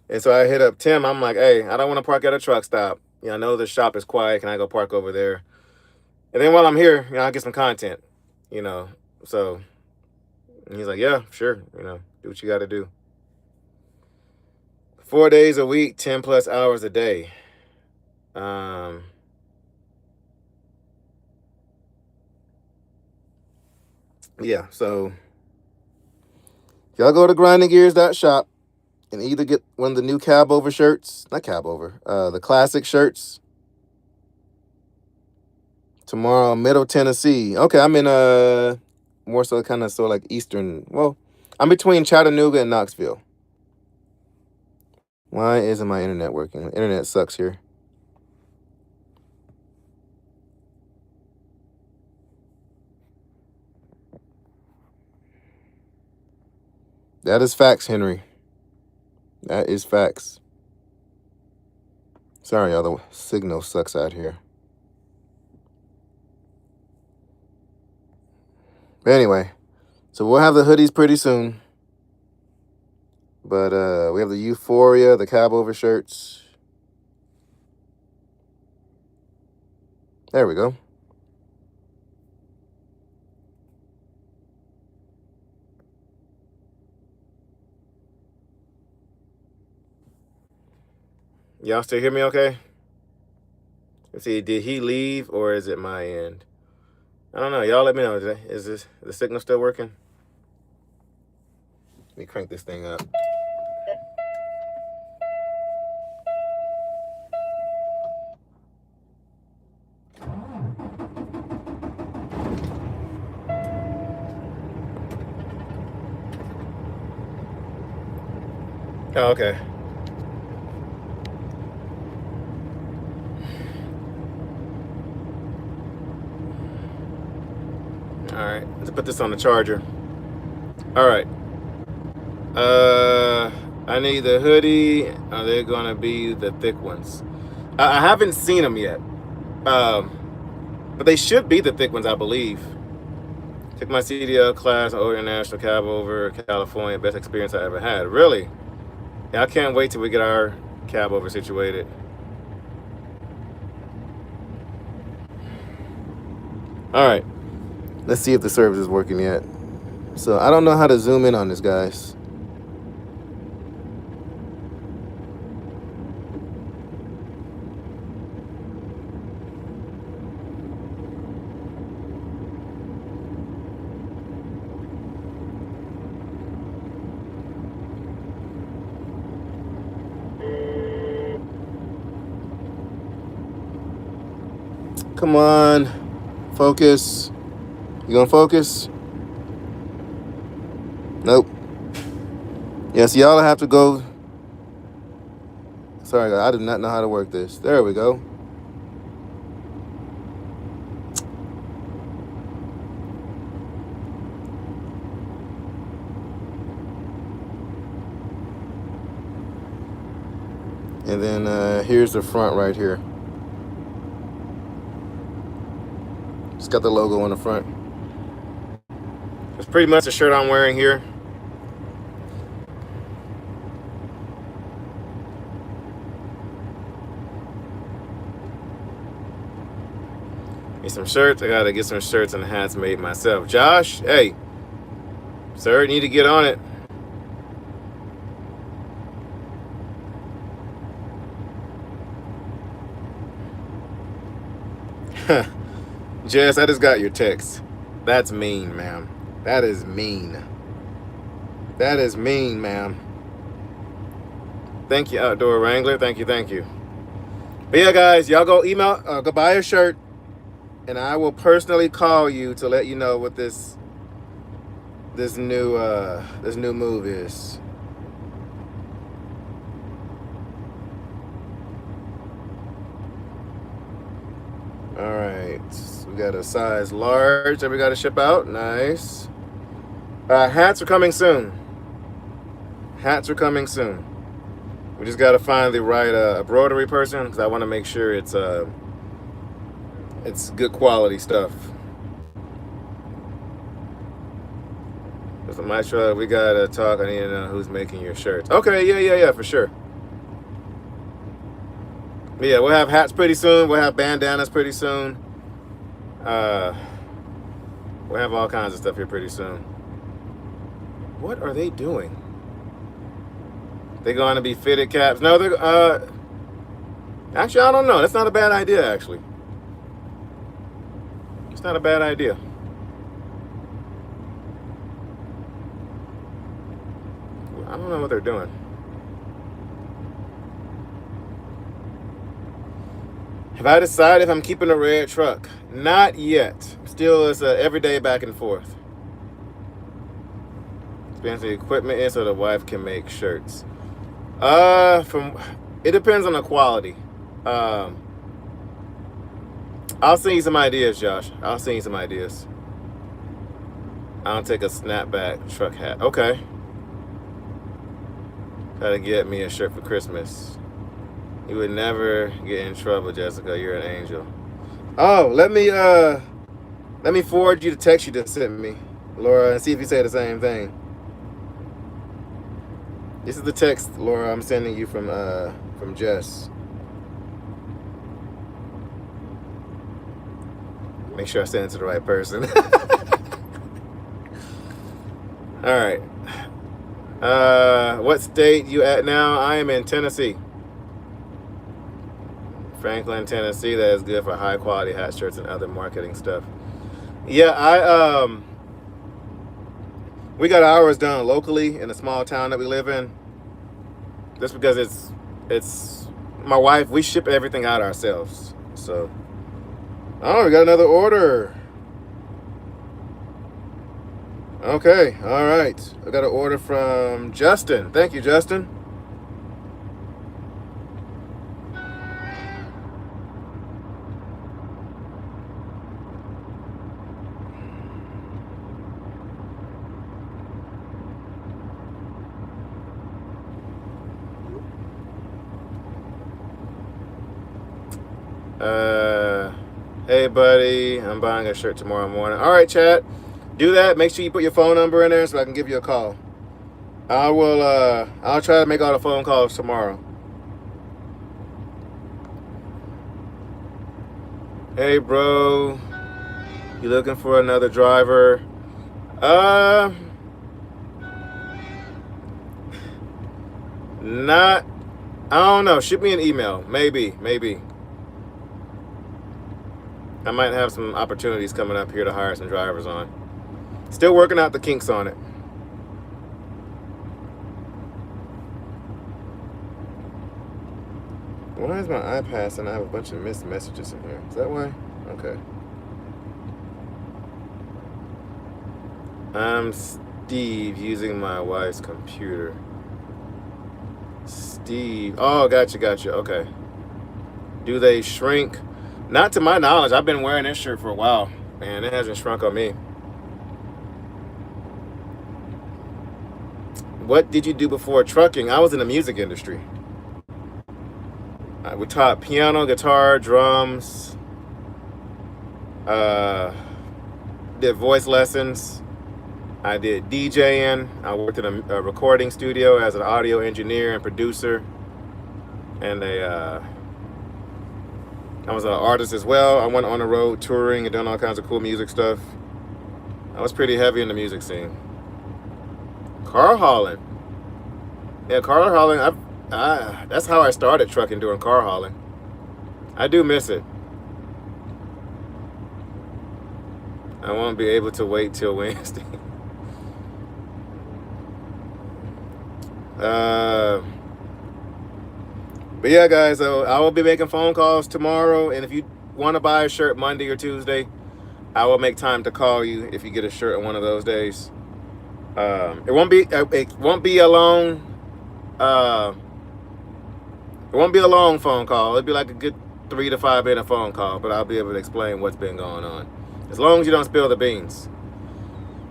And so I hit up Tim. I'm like, hey, I don't want to park at a truck stop. You know, I know the shop is quiet. Can I go park over there? And then while I'm here, I'll get some content, So he's like, yeah, sure. Do what you got to do. 4 days a week, 10 plus hours a day. Yeah, so y'all go to grindinggears.shop and either get one of the new cab over shirts, not cab over, the classic shirts. Tomorrow, Middle Tennessee. Okay, I'm in more so kind of like eastern. Well, I'm between Chattanooga and Knoxville. Why isn't my internet working? The internet sucks here. That is facts, Henry. That is facts. Sorry, y'all. The signal sucks out here. But anyway, so we'll have the hoodies pretty soon. But we have the Euphoria, the cab over shirts. There we go. Y'all still hear me okay? Let's see, did he leave or is it my end? I don't know. Y'all let me know. Is the signal still working? Let me crank this thing up. Oh, okay. All right, let's put this on the charger. All right. I need the hoodie. Are they gonna be the thick ones? I haven't seen them yet. But they should be the thick ones, I believe. Took my CDL class on International Cab over California. Best experience I ever had. Really? Yeah, I can't wait till we get our cab over situated. All right. Let's see if the service is working yet. So I don't know how to zoom in on this, guys. Come on. Focus. You gonna focus? Nope. Yes, y'all have to go. Sorry, I do not know how to work this. There we go. And then here's the front right here. It's got the logo on the front. It's pretty much the shirt I'm wearing here. Need some shirts. I gotta get some shirts and hats made myself. Josh, hey, sir, need to get on it. Jess, I just got your text. That's mean, ma'am. That is mean. That is mean, ma'am. Thank you, Outdoor Wrangler. Thank you, thank you. But yeah, guys, y'all go email, go buy a shirt, and I will personally call you to let you know what this new move is. All right, so we got a size large that we got to ship out. Nice. Hats are coming soon. Hats are coming soon. We just got to find the right embroidery person because I want to make sure it's good quality stuff. So my truck, we got to talk. I need to know who's making your shirts. Okay, yeah, for sure. But yeah, we'll have hats pretty soon. We'll have bandanas pretty soon. We'll have all kinds of stuff here pretty soon. What are they doing? They're going to be fitted caps. No, they're actually, I don't know. That's not a bad idea, actually. It's not a bad idea. I don't know what they're doing. Have I decided if I'm keeping a red truck? Not yet. Still, it's a everyday back and forth. Expense the equipment in so the wife can make shirts. It depends on the quality. I'll send you some ideas, Josh. I'll send you some ideas. I'll take a snapback truck hat. Okay. Gotta get me a shirt for Christmas. You would never get in trouble, Jessica. You're an angel. Oh, let me forward you the text you just sent me, Laura, and see if you say the same thing. This is the text, Laura, I'm sending you from Jess. Make sure I send it to the right person. All right. What state you at now? I am in Tennessee. Franklin, Tennessee. That is good for high quality hat shirts and other marketing stuff. Yeah, we got ours done locally in the small town that we live in. Just because it's my wife, we ship everything out ourselves. So, oh, we got another order. Okay, all right. I got an order from Justin. Thank you, Justin. Hey, buddy, I'm buying a shirt tomorrow morning. All right, chat. Do that. Make sure you put your phone number in there so I can give you a call. I'll try to make all the phone calls tomorrow. Hey, bro. You looking for another driver? Not. I don't know. Shoot me an email. Maybe. I might have some opportunities coming up here to hire some drivers on. Still working out the kinks on it. Why is my iPad and I have a bunch of missed messages in here? Is that why? Okay. I'm Steve using my wife's computer. Steve. Oh, gotcha. Okay. Do they shrink? Not to my knowledge. I've been wearing this shirt for a while, and it hasn't shrunk on me. What did you do before trucking? I was in the music industry. We taught piano, guitar, drums. Did voice lessons. I did DJing. I worked in a recording studio as an audio engineer and producer. And I was an artist as well. I went on the road touring and doing all kinds of cool music stuff. I was pretty heavy in the music scene. Car hauling. Yeah, car hauling. That's how I started trucking, doing car hauling. I do miss it. I won't be able to wait till Wednesday. But yeah, guys, so I will be making phone calls tomorrow, and if you want to buy a shirt Monday or Tuesday, I will make time to call you if you get a shirt on one of those days. It won't be a long phone call. It'll be like a good 3 to 5 minute phone call, but I'll be able to explain what's been going on, as long as you don't spill the beans.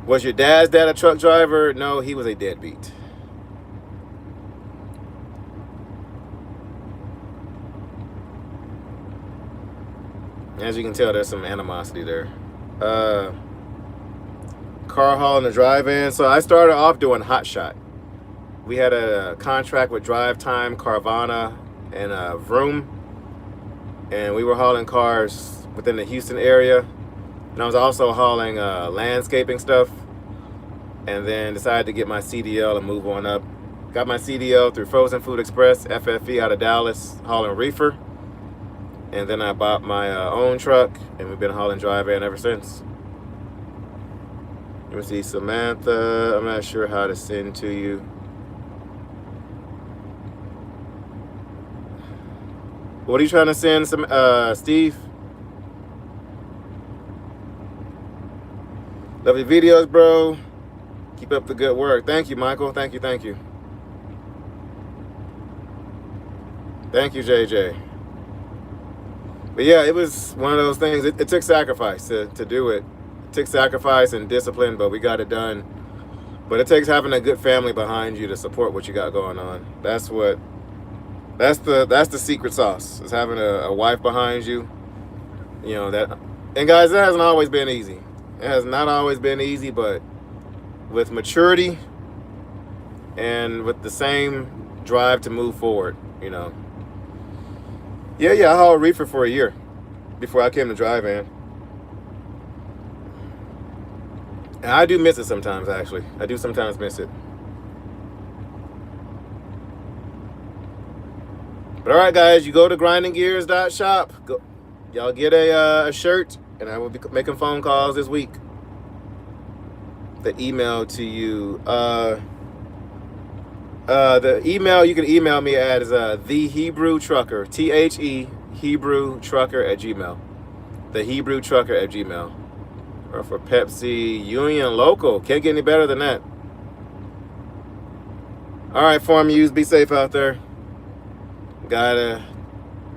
Was your dad's dad a truck driver? No, he was a deadbeat. As you can tell, there's some animosity there. Car haul and the drive-in. So I started off doing hot shot. We had a contract with Drive Time, Carvana, and Vroom, and we were hauling cars within the Houston area. And I was also hauling landscaping stuff, and then decided to get my CDL and move on up. Got my CDL through Frozen Food Express, FFE out of Dallas, hauling reefer. And then I bought my own truck, and we've been hauling drive-in ever since. Let me see, Samantha, I'm not sure how to send to you. What are you trying to send, some Steve? Love your videos, bro. Keep up the good work. Thank you, Michael. Thank you, thank you. Thank you, JJ. But yeah, it was one of those things. It took sacrifice to do it. It took sacrifice and discipline, but we got it done. But it takes having a good family behind you to support what you got going on. That's the secret sauce, is having a wife behind you. You know that. And guys, it hasn't always been easy. It has not always been easy, but with maturity and with the same drive to move forward, you know. Yeah, I hauled reefer for a year before I came to dry van. And I do miss it sometimes, actually. I do sometimes miss it. But all right, guys, you go to grindinggears.shop. Y'all get a shirt, and I will be making phone calls this week. The email to you. The email you can email me at is TheHebrewTrucker, THE HebrewTrucker at Gmail. TheHebrewTrucker at Gmail. Or for Pepsi Union Local. Can't get any better than that. All right, farm use. Be safe out there. Gotta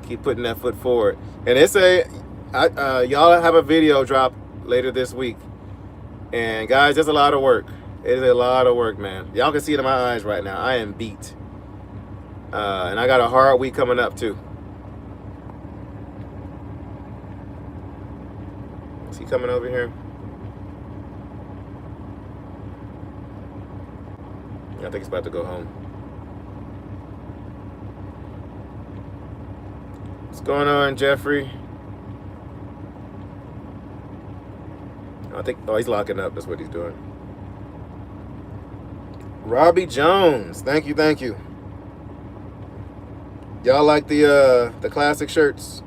keep putting that foot forward. And y'all have a video drop later this week. And guys, that's a lot of work. It is a lot of work, man. Y'all can see it in my eyes right now. I am beat. And I got a hard week coming up, too. Is he coming over here? I think he's about to go home. What's going on, Jeffrey? He's locking up. That's what he's doing. Robbie Jones, thank you. Y'all like the classic shirts?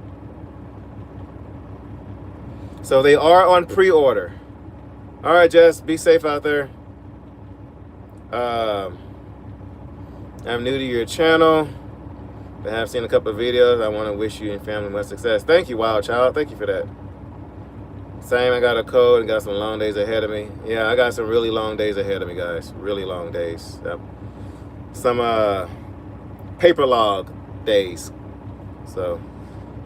So they are on pre-order. All right, Jess, be safe out there. I'm new to your channel, but I have seen a couple of videos. I want to wish you and family much success. Thank you, Wild Child. Thank you for that. Same, I got a cold and got some long days ahead of me. Yeah, I got some really long days ahead of me, guys. Really long days. Some paper log days. So,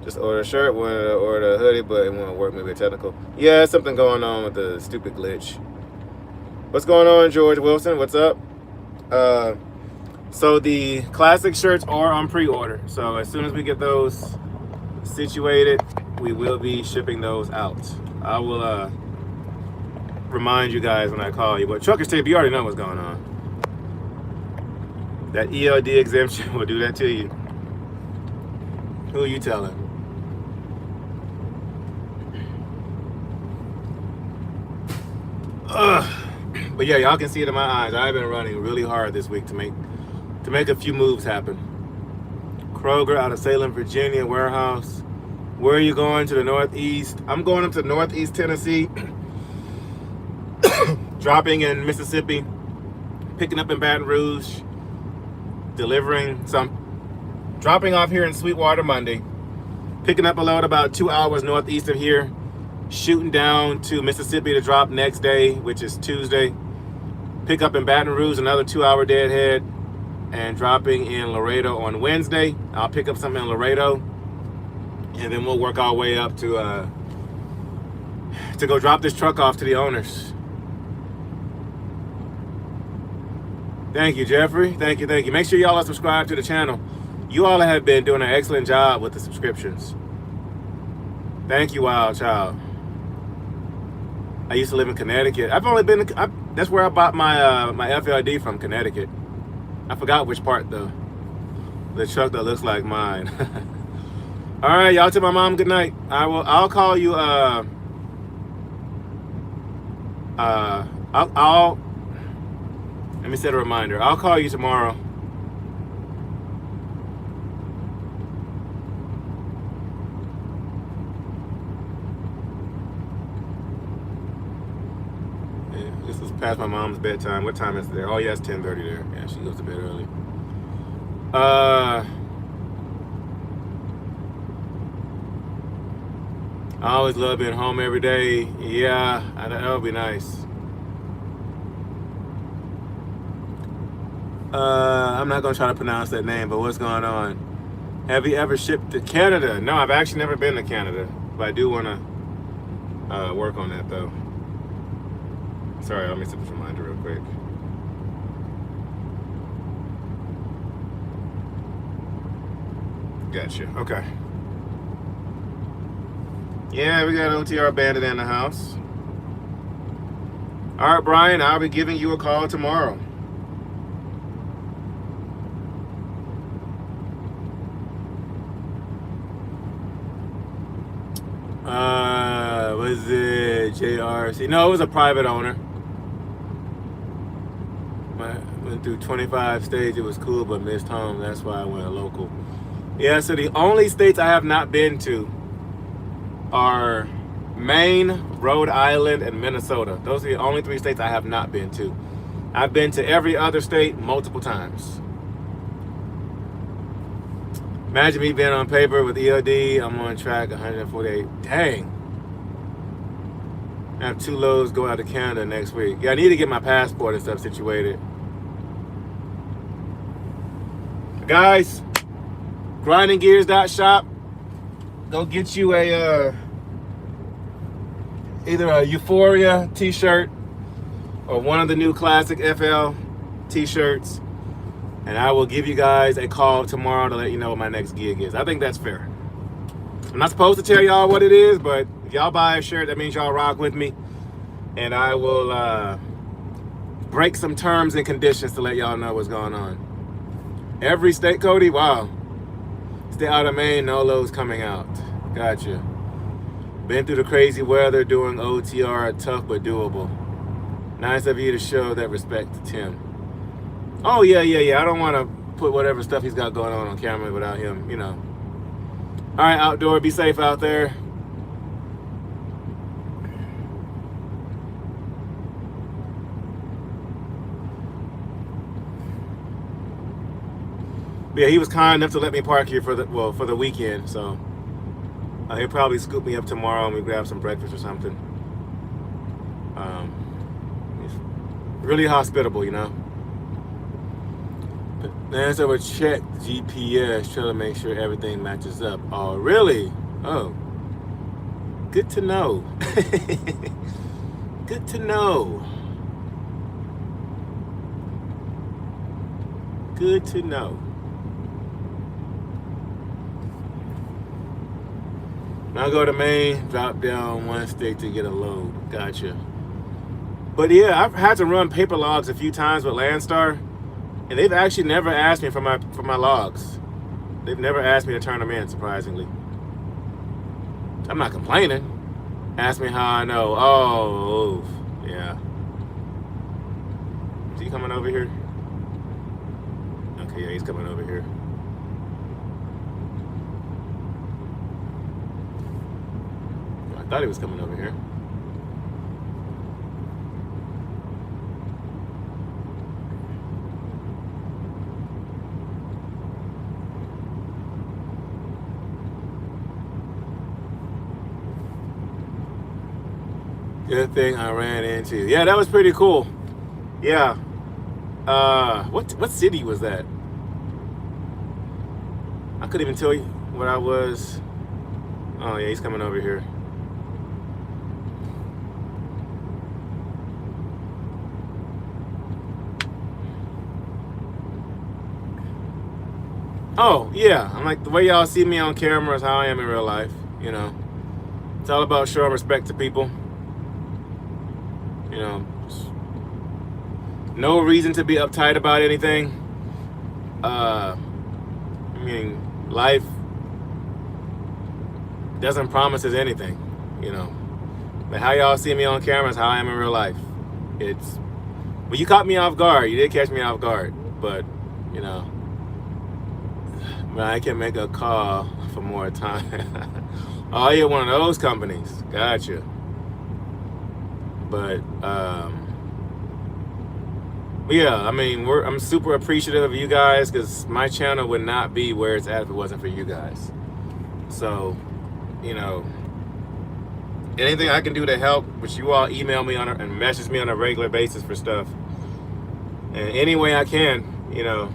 just order a shirt, wanted to order a hoodie, but it won't work, maybe technical. Yeah, something going on with the stupid glitch. What's going on, George Wilson? What's up? So the classic shirts are on pre-order. So as soon as we get those situated, we will be shipping those out. I will remind you guys when I call you. But Truckers Tape, you already know what's going on. That ELD exemption will do that to you. Who are you telling? But yeah, y'all can see it in my eyes. I've been running really hard this week to make a few moves happen. Kroger out of Salem, Virginia warehouse. Where are you going? To the Northeast? I'm going up to Northeast Tennessee, dropping in Mississippi, picking up in Baton Rouge, delivering some, dropping off here in Sweetwater Monday, picking up a load about 2 hours northeast of here, shooting down to Mississippi to drop next day, which is Tuesday, pick up in Baton Rouge, another 2-hour deadhead, and dropping in Laredo on Wednesday. I'll pick up something in Laredo, and then we'll work our way up to go drop this truck off to the owners. Thank you, Jeffrey. Thank you. Make sure y'all are subscribed to the channel. You all have been doing an excellent job with the subscriptions. Thank you, Wild Child. I used to live in Connecticut. I've only been, that's where I bought my my FLD from, Connecticut. I forgot which part though. The truck that looks like mine. All right, y'all tell my mom good night. I'll call you. I'll let me set a reminder. I'll call you tomorrow. Yeah, this is past my mom's bedtime. What time is it there? Oh yeah, it's 10:30 there. Yeah, she goes to bed early. I always love being home every day. Yeah, that would be nice. I'm not gonna try to pronounce that name, but what's going on? Have you ever shipped to Canada? No, I've actually never been to Canada, but I do want to work on that though. Sorry, let me set this reminder real quick. Gotcha. Okay. Yeah, we got OTR Bandit in the house. All right, Brian, I'll be giving you a call tomorrow. Was it JRC? No, it was a private owner. I went through 25 states. It was cool, but missed home. That's why I went local. Yeah, so the only states I have not been to are Maine, Rhode Island, and Minnesota. Those are the only 3 states I have not been to. I've been to every other state multiple times. Imagine me being on paper with EOD. I'm on track 148. Dang. I have 2 loads going out to Canada next week. Yeah, I need to get my passport and stuff situated. Guys, grindinggears.shop. Go get you a either a Euphoria t-shirt or one of the new classic FL t-shirts, and I will give you guys a call tomorrow to let you know what my next gig is. I think that's fair. I'm not supposed to tell y'all what it is, but if y'all buy a shirt, that means y'all rock with me, and I will break some terms and conditions to let y'all know what's going on. Every state, Cody? Wow. Stay out of Maine, no loads coming out. Gotcha. Been through the crazy weather, doing OTR, tough but doable. Nice of you to show that respect to Tim. Oh, yeah. I don't want to put whatever stuff he's got going on camera without him, you know. All right, outdoor, be safe out there. But yeah, he was kind enough to let me park here for the weekend, so he'll probably scoop me up tomorrow and we grab some breakfast or something. He's really hospitable, you know. Then so we check GPS, try to make sure everything matches up. Oh, really? Oh, good to know. Good to know. Good to know. Now go to Maine, drop down 1 state to get a load. Gotcha. But yeah, I've had to run paper logs a few times with Landstar, and they've actually never asked me for my logs. They've never asked me to turn them in, surprisingly. I'm not complaining. Ask me how I know. Oh, yeah. Is he coming over here? Okay, yeah, he's coming over here. I thought he was coming over here. Good thing I ran into. Yeah, that was pretty cool. Yeah. What city was that? I couldn't even tell you what I was. Oh yeah, he's coming over here. Oh yeah, I'm like, the way y'all see me on camera is how I am in real life. You know, it's all about showing respect to people. You know, no reason to be uptight about anything. I mean, life doesn't promise us anything, you know. But how y'all see me on camera is how I am in real life. It's, well, you caught me off guard. You did catch me off guard, but you know, I can make a call for more time. Oh, you're one of those companies. Gotcha. But yeah, I mean, I'm super appreciative of you guys, because my channel would not be where it's at if it wasn't for you guys. So, you know, anything I can do to help, which you all email me on and message me on a regular basis for stuff. And any way I can, you know.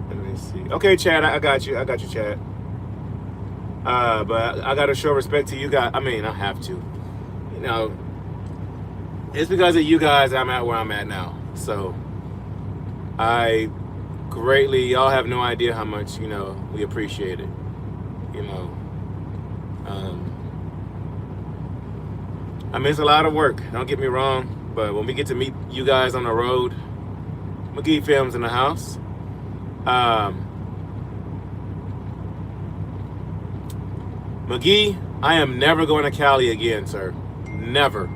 Let me see. Okay, Chad, I got you. I got you, Chad. But I gotta show respect to you guys. I mean, I have to. You know, it's because of you guys I'm at where I'm at now. So I greatly, y'all have no idea how much, you know, we appreciate it. You know, I mean, it's a lot of work. Don't get me wrong, but when we get to meet you guys on the road, McGee Films in the house. McGee, I am never going to Cali again, sir. Never.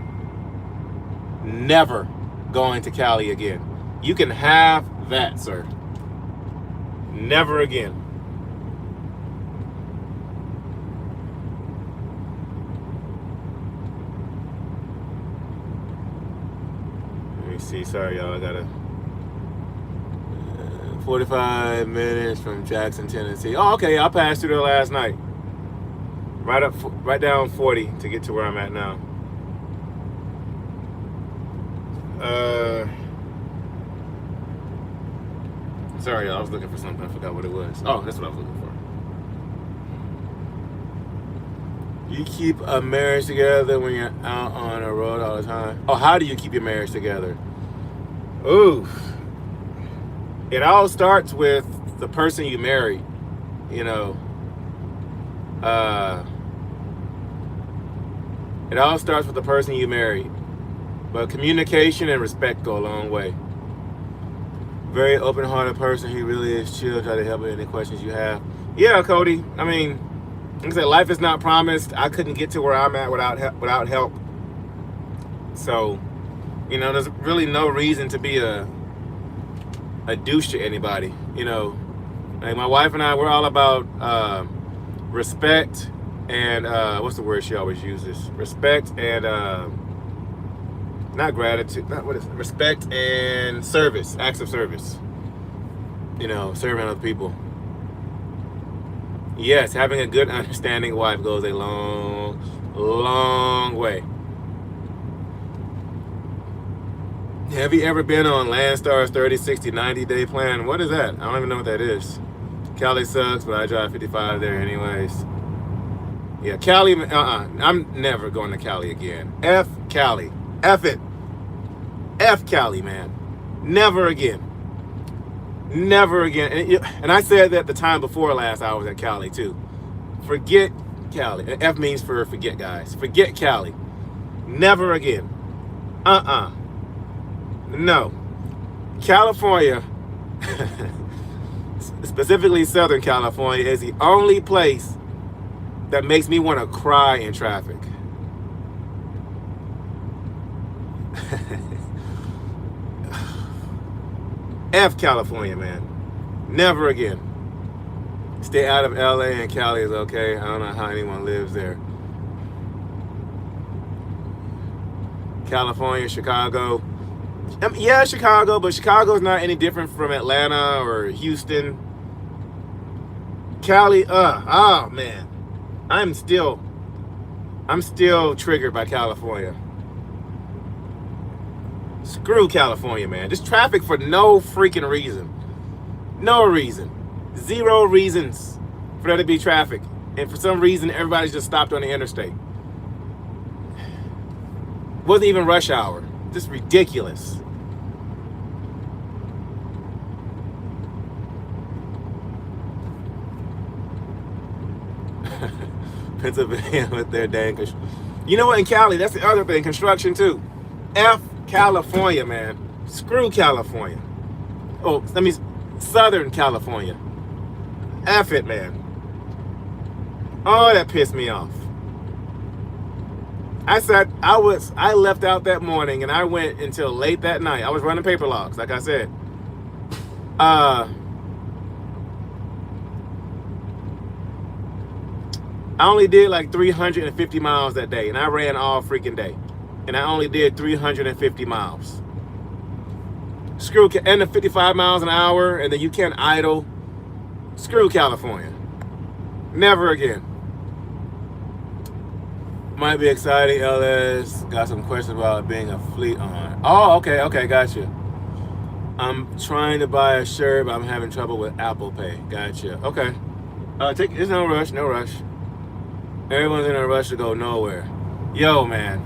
Never going to Cali again. You can have that, sir. Never again. Let me see. Sorry, y'all. I got 45 minutes from Jackson, Tennessee. Oh, okay. I passed through there last night. Right down 40 to get to where I'm at now. Sorry, y'all. I was looking for something. I forgot what it was. Oh, that's what I was looking for. You keep a marriage together when you're out on the road all the time? Oh, how do you keep your marriage together? Ooh. It all starts with the person you married, you know. It all starts with the person you married. But communication and respect go a long way. Very open-hearted person. He really is chill. Try to help with any questions you have. Yeah, Cody. I mean, like I said, life is not promised. I couldn't get to where I'm at without help. So, you know, there's really no reason to be a douche to anybody. You know, like my wife and I, we're all about respect and what's the word she always uses? Respect and not gratitude. Not what is it? Respect and service. Acts of service. You know, serving other people. Yes, having a good, understanding wife goes a long, long way. Have you ever been on Landstar's 30, 60, 90-day plan? What is that? I don't even know what that is. Cali sucks, but I drive 55 there anyways. Yeah, Cali, I'm never going to Cali again. F Cali. F it. F Cali, man. Never again. Never again. And I said that the time before last I was at Cali, too. Forget Cali. F means for forget, guys. Forget Cali. Never again. No. California, specifically Southern California, is the only place that makes me want to cry in traffic. F California, man. Never again. Stay out of LA and Cali is okay. I don't know how anyone lives there. California, Chicago. Yeah, Chicago, but Chicago's not any different from Atlanta or Houston. Cali, oh man. I'm still triggered by California. Screw California, man. Just traffic for no freaking reason. No reason. Zero reasons for there to be traffic. And for some reason, everybody's just stopped on the interstate. Wasn't even rush hour. Just ridiculous. Pennsylvania with their dang. You know what? In Cali, that's the other thing. Construction too. F California, man. Screw California. Oh, that means Southern California. F it, man. Oh, that pissed me off. I left out that morning and I went until late that night. I was running paper logs, like I said. I only did like 350 miles that day, and I ran all freaking day. And I only did 350 miles. Screw and the 55 miles an hour, and then you can't idle. Screw California. Never again. Might be exciting, LS. Got some questions about being a fleet on. Oh, okay, gotcha. I'm trying to buy a shirt, but I'm having trouble with Apple Pay. Gotcha. Okay. There's no rush. Everyone's in a rush to go nowhere. Yo, man.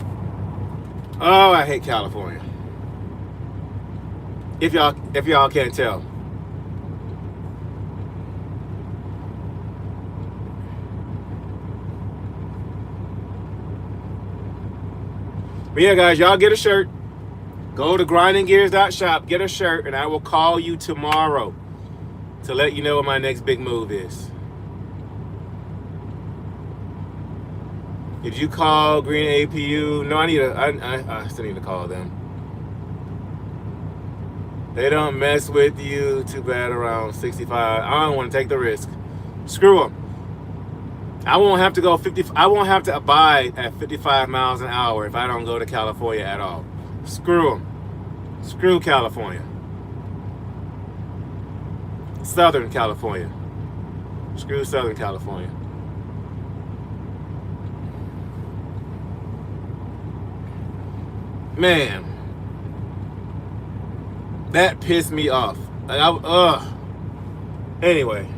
Oh, I hate California. If y'all can't tell. But yeah, guys, y'all get a shirt. Go to grindinggears.shop, get a shirt, and I will call you tomorrow to let you know what my next big move is. Did you call Green APU? No, I still need to call them. They don't mess with you too bad around 65. I don't want to take the risk. Screw them. I won't have to go 50. I won't have to abide at 55 miles an hour if I don't go to California at all. Screw them. Screw California. Southern California. Screw Southern California. Man, that pissed me off. Anyway,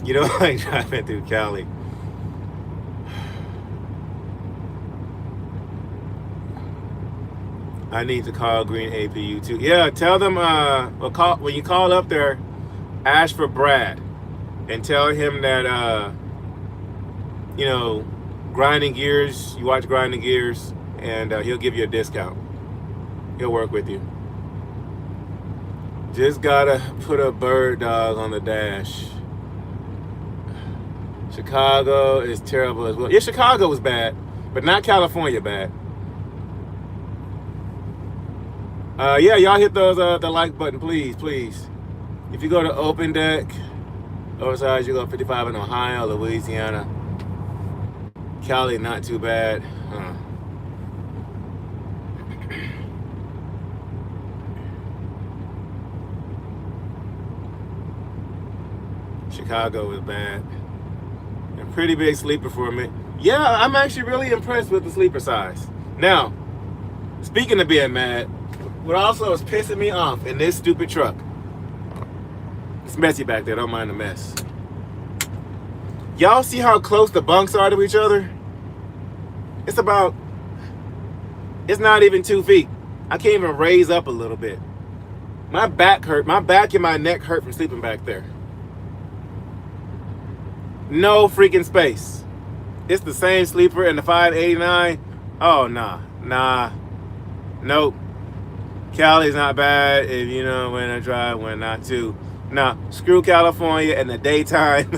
you know, like driving through Cali. I need to call Green APU too. Yeah, tell them. When you call up there, ask for Brad, and tell him that you know, Grinding Gears. You watch Grinding Gears, and he'll give you a discount. He'll work with you. Just gotta put a bird dog on the dash. Chicago is terrible as well. Yeah, Chicago was bad, but not California bad. Yeah, y'all hit those the like button, please. If you go to Open Deck, oversized, you go 55 in Ohio, Louisiana. Cali, not too bad. Chicago was bad. And pretty big sleeper for me. Yeah, I'm actually really impressed with the sleeper size. Now, speaking of being mad, what also is pissing me off in this stupid truck. It's messy back there, don't mind the mess. Y'all see how close the bunks are to each other? It's not even 2 feet. I can't even raise up a little bit. My back hurt. My back and my neck hurt from sleeping back there. No freaking space. It's the same sleeper in the 589. Oh, nah. Nope. Cali's not bad if you know when to drive, when not to. Nah, screw California in the daytime.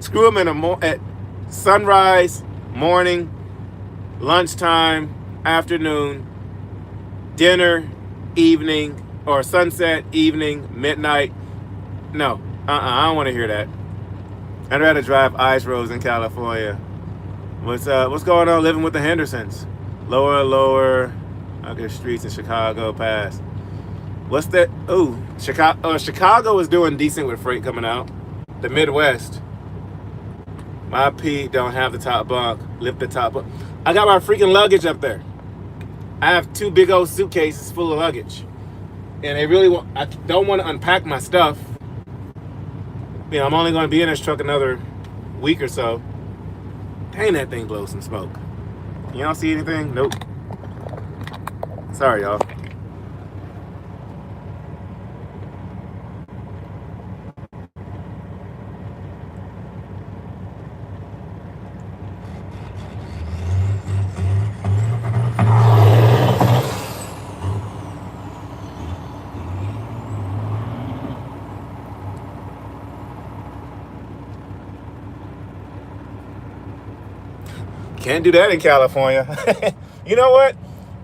Screw them at sunrise, morning, lunchtime, afternoon, dinner, evening, or sunset, evening, midnight. No, I don't want to hear that. I'd rather drive ice roads in California. What's going on living with the Hendersons? Lower. Okay, streets in Chicago pass. What's that? Ooh, Chicago is doing decent with freight coming out. The Midwest. My Pete don't have the top bunk. Lift the top bunk. I got my freaking luggage up there. I have 2 big old suitcases full of luggage, and I don't want to unpack my stuff. You know, I'm only going to be in this truck another week or so. Dang, that thing blows some smoke. Y'all see anything? Nope. Sorry, y'all. Can't do that in California. You know what?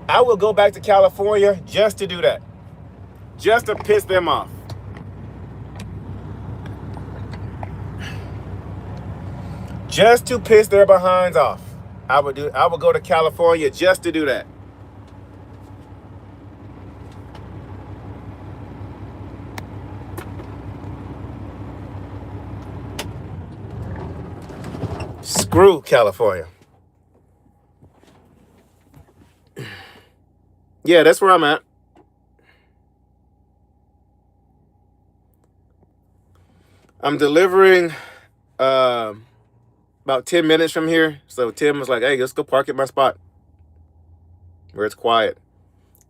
I will go back to California just to do that. Just to piss them off. Just to piss their behinds off. I would go to California just to do that. Screw California. Yeah, that's where I'm at. I'm delivering about 10 minutes from here. So Tim was like, hey, let's go park at my spot where it's quiet.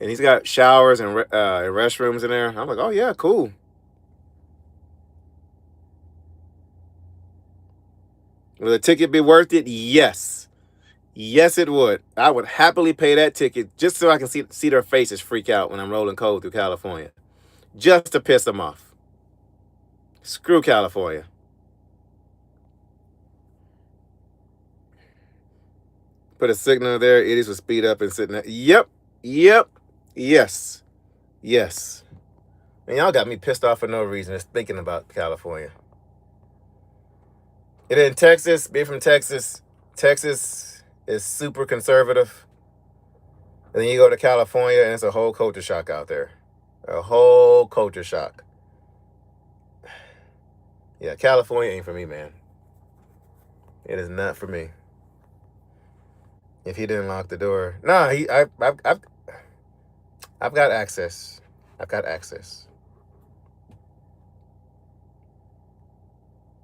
And he's got showers and restrooms in there. I'm like, oh, yeah, cool. Will the ticket be worth it? Yes. Yes, it would. I would happily pay that ticket just so I can see their faces freak out when I'm rolling cold through California. Just to piss them off. Screw California. Put a signal there. Idiots will speed up and sit there. Yep. Yes. Man, y'all got me pissed off for no reason. Just thinking about California. And in Texas, being from Texas is super conservative. And then you go to California and it's a whole culture shock out there. A whole culture shock. Yeah, California ain't for me, man. It is not for me. If he didn't lock the door. Nah, I've got access.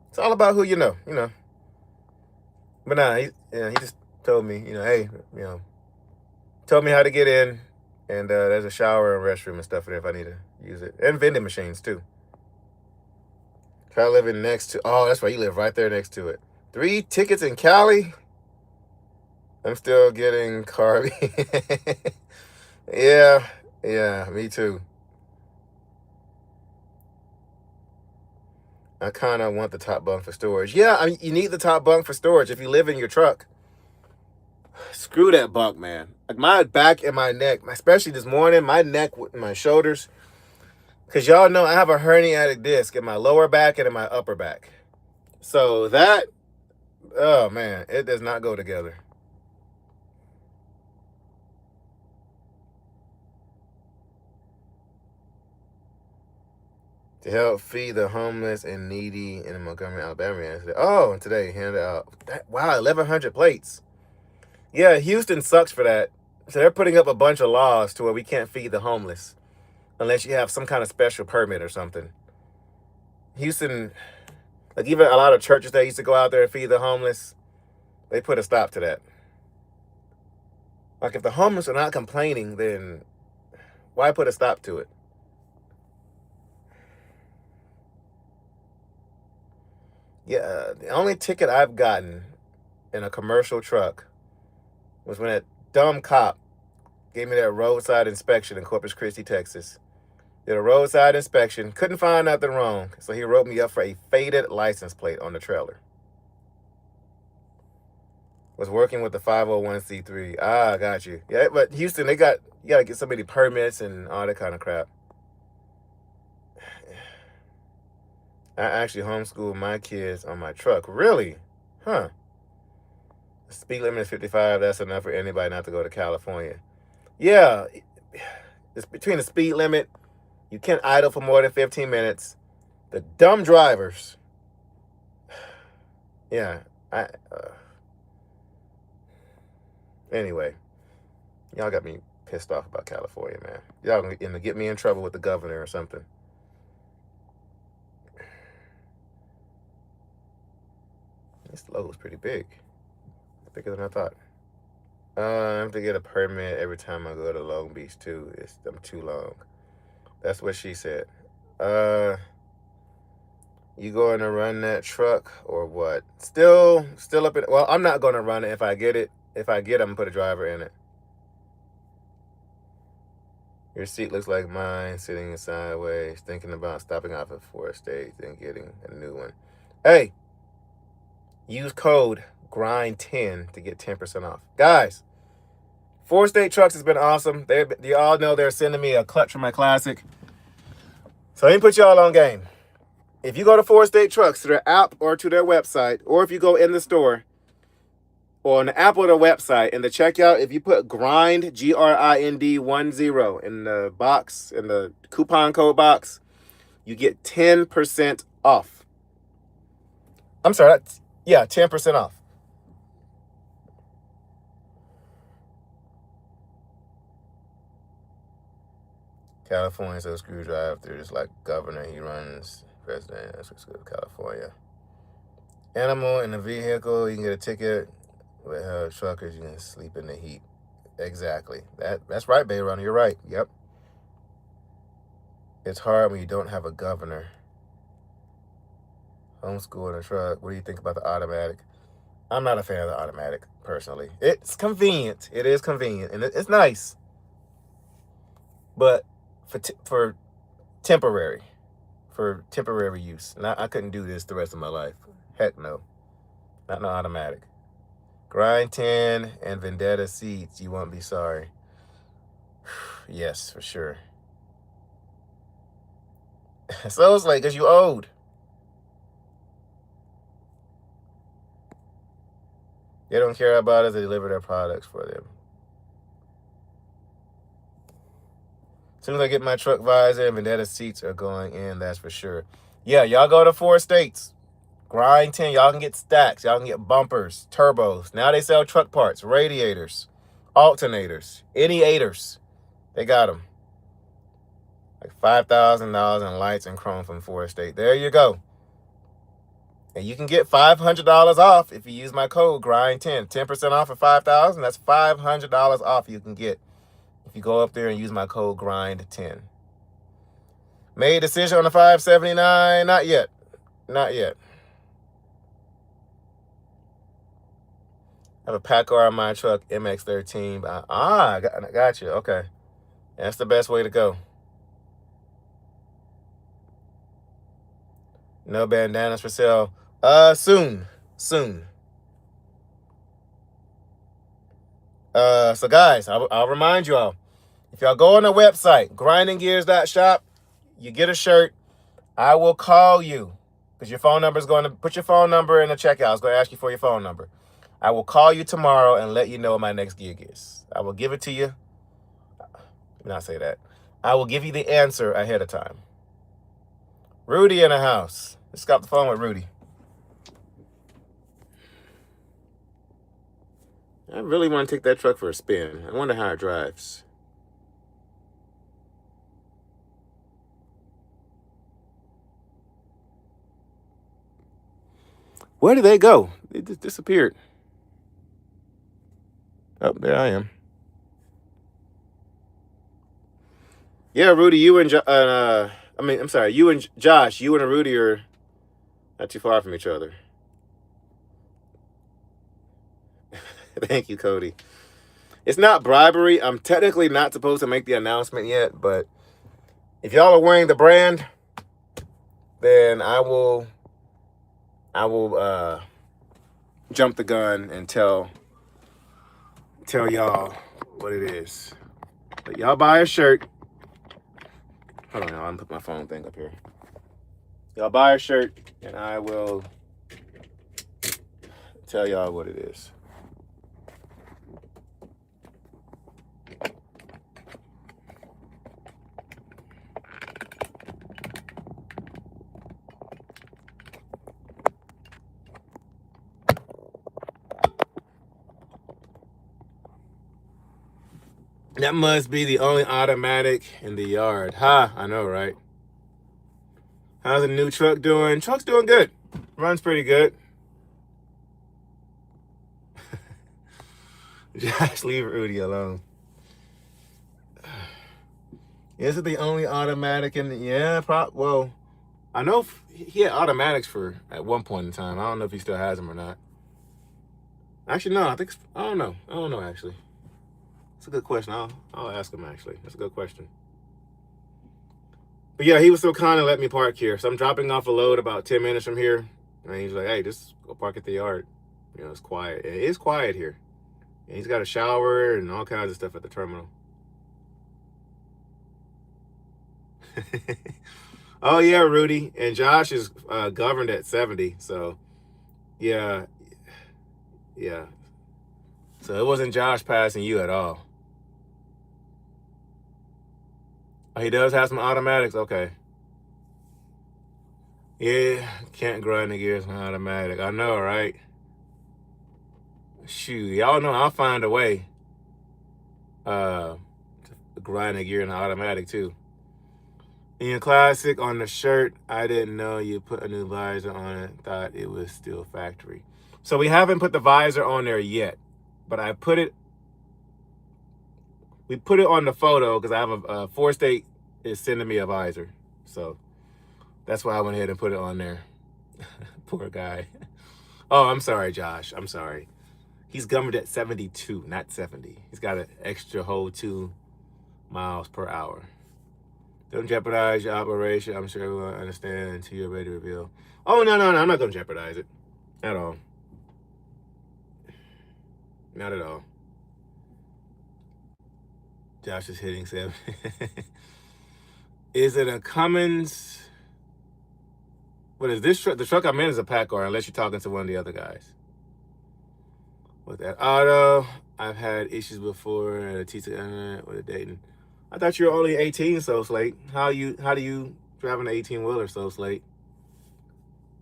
It's all about who you know. But nah, he just told me, hey, told me how to get in, and there's a shower and restroom and stuff in there if I need to use it, and vending machines too. Try living next to. Oh, that's right, you live right there next to it. 3 tickets in Cali. I'm still getting carby. Yeah, me too. I kind of want the top bunk for storage. Yeah, I mean, you need the top bunk for storage if you live in your truck. Screw that bunk, man. Like my back and my neck, especially this morning, my neck with my shoulders. Because y'all know I have a herniated disc in my lower back and in my upper back. So that, oh man, it does not go together. To help feed the homeless and needy in Montgomery, Alabama. Oh, and today handed out, wow, 1,100 plates. Yeah, Houston sucks for that. So they're putting up a bunch of laws to where we can't feed the homeless unless you have some kind of special permit or something. Houston, like even a lot of churches that used to go out there and feed the homeless, they put a stop to that. Like if the homeless are not complaining, then why put a stop to it? Yeah, the only ticket I've gotten in a commercial truck was when that dumb cop gave me that roadside inspection in Corpus Christi, Texas. Did a roadside inspection, couldn't find nothing wrong, so he wrote me up for a faded license plate on the trailer. Was working with the 501c3. Ah, got you. Yeah, but Houston, you gotta get so many permits and all that kind of crap. I actually homeschool my kids on my truck. Really? Huh. The speed limit is 55. That's enough for anybody not to go to California. Yeah. It's between the speed limit. You can't idle for more than 15 minutes. The dumb drivers. Yeah. Anyway. Y'all got me pissed off about California, man. Y'all gonna get me in trouble with the governor or something. This logo is pretty big. It's bigger than I thought. I have to get a permit every time I go to Long Beach too. I'm too long. That's what she said. You going to run that truck or what? Still up in. Well, I'm not going to run it if I get it. If I get it, I'm gonna put a driver in it. Your seat looks like mine, sitting sideways, thinking about stopping off at 4 states and getting a new one. Hey. Use code GRIND10 to get 10% off. Guys, 4 State Trucks has been awesome. You all know they're sending me a clutch for my Classic. So let me put y'all on game. If you go to 4 State Trucks, to their app or to their website, or if you go in the store, or on the app or the website, in the checkout, if you put GRIND, GRIND 10 in the box, in the coupon code box, you get 10% off. I'm sorry, yeah, 10% off. California, so screwdriver through this like governor. He runs president. That's what's good of California. Animal in the vehicle, you can get a ticket. With truckers, you can sleep in the heat. Exactly. That's right, Bayron. You're right. Yep. It's hard when you don't have a governor. Homeschool in a truck. What do you think about the automatic? I'm not a fan of the automatic, personally. It's convenient. It is convenient, and it's nice. But for temporary use. And I couldn't do this the rest of my life. Heck no. Not no automatic. Grind 10 and Vendetta seats. You won't be sorry. Yes, for sure. So it's like, because you owed. They don't care about us. They deliver their products for them. As soon as I get my truck visor and Vendetta seats are going in, that's for sure. Yeah, y'all go to 4 states. Grind 10. Y'all can get stacks. Y'all can get bumpers, turbos. Now they sell truck parts, radiators, alternators, any aiders. They got them. Like $5,000 in lights and chrome from 4 State. There you go. And you can get $500 off if you use my code GRIND10. 10% off of $5,000. That's $500 off you can get if you go up there and use my code GRIND10. Made a decision on the 579? Not yet. Not yet. I have a Packard on my truck, MX-13. Got you. Okay. That's the best way to go. No bandanas for sale. Soon. So guys, I'll remind you all. If y'all go on the website, grindinggears.shop, you get a shirt. I will call you because your phone number is going to put your phone number in the checkout. It's going to ask you for your phone number. I will call you tomorrow and let you know what my next gig is. I will give it to you. Let me not say that. I will give you the answer ahead of time. Rudy in the house. Let's get off the phone with Rudy. I really want to take that truck for a spin. I wonder how it drives. Where did they go? They just disappeared. Oh, there I am. Yeah, Rudy, you and you and Josh, you and Rudy are not too far from each other. Thank you, Cody. It's not bribery. I'm technically not supposed to make the announcement yet, but if y'all are wearing the brand, then I will jump the gun and tell y'all what it is. But y'all buy a shirt. Hold on, I'm gonna put my phone thing up here. Y'all buy a shirt, and I will tell y'all what it is. That must be the only automatic in the yard. Ha, I know, right? How's the new truck doing? Truck's doing good. Runs pretty good. Just leave Rudy alone. Is it the only automatic in the... Yeah, well, I know he had automatics at one point in time. I don't know if he still has them or not. Actually, no, I don't know. I don't know, actually. It's a good question. I'll ask him, actually. That's a good question. But yeah, he was so kind to let me park here. So I'm dropping off a load about 10 minutes from here. And he's like, hey, just go park at the yard. You know, it's quiet. It is quiet here. And he's got a shower and all kinds of stuff at the terminal. Oh, yeah, Rudy. And Josh is governed at 70. So, yeah. Yeah. So it wasn't Josh passing you at all. Oh, he does have some automatics? Okay. Yeah, can't grind the gears on automatic. I know, right? Shoot, y'all know I'll find a way to grind the gear in automatic too. In your classic on the shirt, I didn't know you put a new visor on it. Thought it was still factory. So we haven't put the visor on there yet, but I put it. We put it on the photo because I have a 4-State is sending me a visor, so that's why I went ahead and put it on there. Poor guy. Oh, I'm sorry, Josh. I'm sorry. He's governed at 72, not 70. He's got an extra whole 2 miles per hour. Don't jeopardize your operation. I'm sure everyone understand until you're ready to reveal. Oh, no. I'm not going to jeopardize it at all. Not at all. Josh is hitting 7. Is it a Cummins? What is this truck? The truck I'm in is a Packard, unless you're talking to one of the other guys. With that auto, I've had issues before at a T2 with a Dayton. I thought you were only 18, so late. How do you drive an 18-wheeler so late?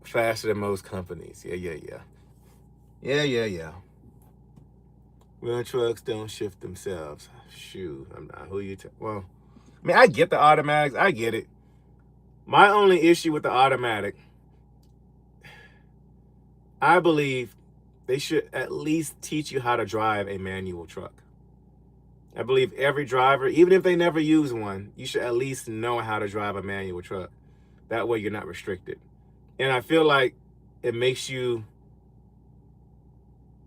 Faster than most companies. Yeah. Real trucks don't shift themselves. Shoot, I'm not. Who you? Well, I mean, I get the automatics. I get it. My only issue with the automatic, I believe they should at least teach you how to drive a manual truck. I believe every driver, even if they never use one, you should at least know how to drive a manual truck. That way you're not restricted. And I feel like it makes you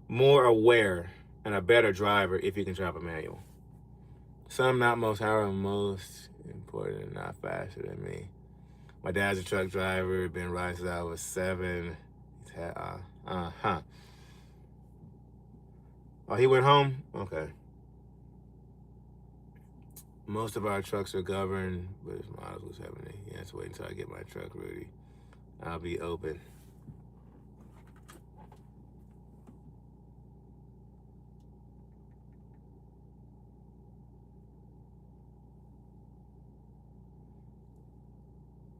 more aware and a better driver if you can drive a manual. Some not most, however, most important, not faster than me. My dad's a truck driver, been riding since I was 7. He's had, Oh, he went home? Okay. Most of our trucks are governed, but his models was 70. Yeah, let's wait until I get my truck ready. I'll be open.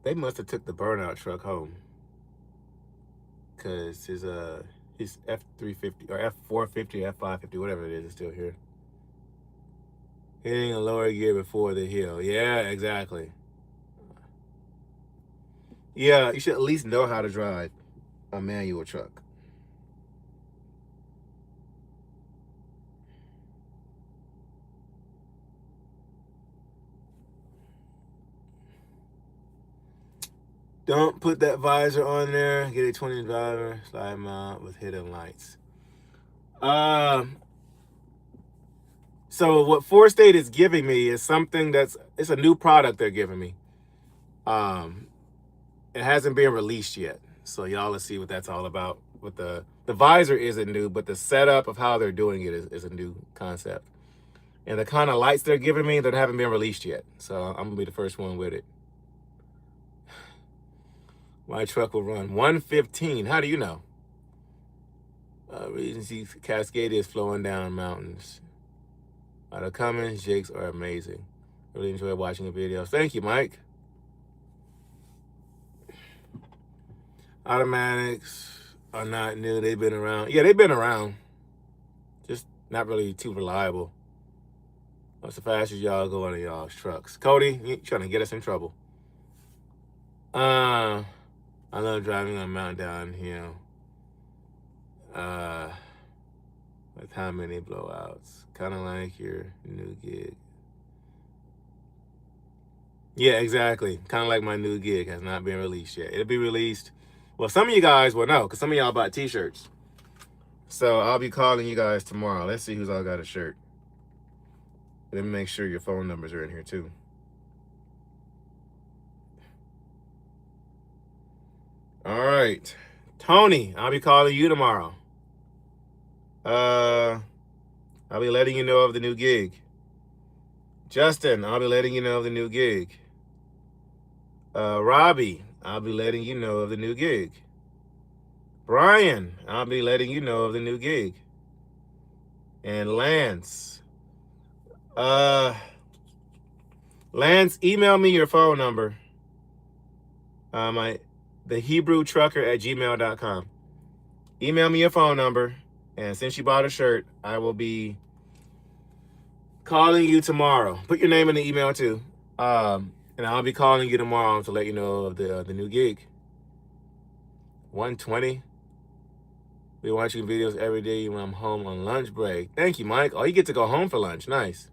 They must have took the burnout truck home, cause his F350 or F450, F550, whatever it is still here. Hitting a lower gear before the hill. Yeah, exactly. Yeah, you should at least know how to drive a manual truck. Don't put that visor on there. Get a 20 driver, slide mount with hidden lights. So what 4-State is giving me is something it's a new product they're giving me. It hasn't been released yet, so y'all will see what that's all about. With the visor isn't new, but the setup of how they're doing it is a new concept. And the kind of lights they're giving me that haven't been released yet, so I'm gonna be the first one with it. My truck will run 115. How do you know? Regency Cascade is flowing down mountains. The Cummins jigs are amazing. Really enjoy watching the videos. Thank you, Mike. Automatics are not new. They've been around. Yeah, they've been around. Just not really too reliable. What's the fastest y'all go on y'all's trucks? Cody, you trying to get us in trouble. I love driving on mountain downhill. With how many blowouts? Kind of like your new gig. Yeah, exactly. Kind of like my new gig has not been released yet. It'll be released. Well, some of you guys will know because some of y'all bought t-shirts. So I'll be calling you guys tomorrow. Let's see who's all got a shirt. Let me make sure your phone numbers are in here too. All right. Tony, I'll be calling you tomorrow. I'll be letting you know of the new gig. Justin, I'll be letting you know of the new gig. Robbie, I'll be letting you know of the new gig. Brian, I'll be letting you know of the new gig. And Lance, email me your phone number. TheHebrewTrucker@gmail.com. Email me your phone number, and since you bought a shirt, I will be calling you tomorrow. Put your name in the email too. And I'll be calling you tomorrow to let you know of the new gig. 120. We're watching videos every day when I'm home on lunch break. Thank you, Mike. Oh, you get to go home for lunch. Nice.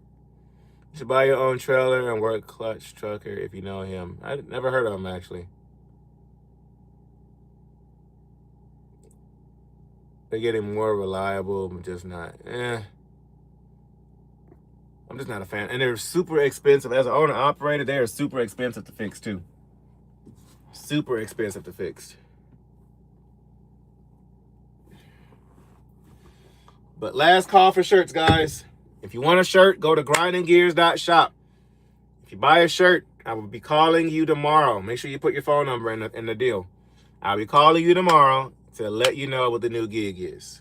You should buy your own trailer and work Clutch Trucker if you know him. I never heard of him, actually. They're getting more reliable, but just not. I'm just not a fan. And they're super expensive. As an owner operator, they are super expensive to fix, too. Super expensive to fix. But last call for shirts, guys. If you want a shirt, go to grindinggears.shop. If you buy a shirt, I will be calling you tomorrow. Make sure you put your phone number in the deal. I'll be calling you tomorrow to let you know what the new gig is.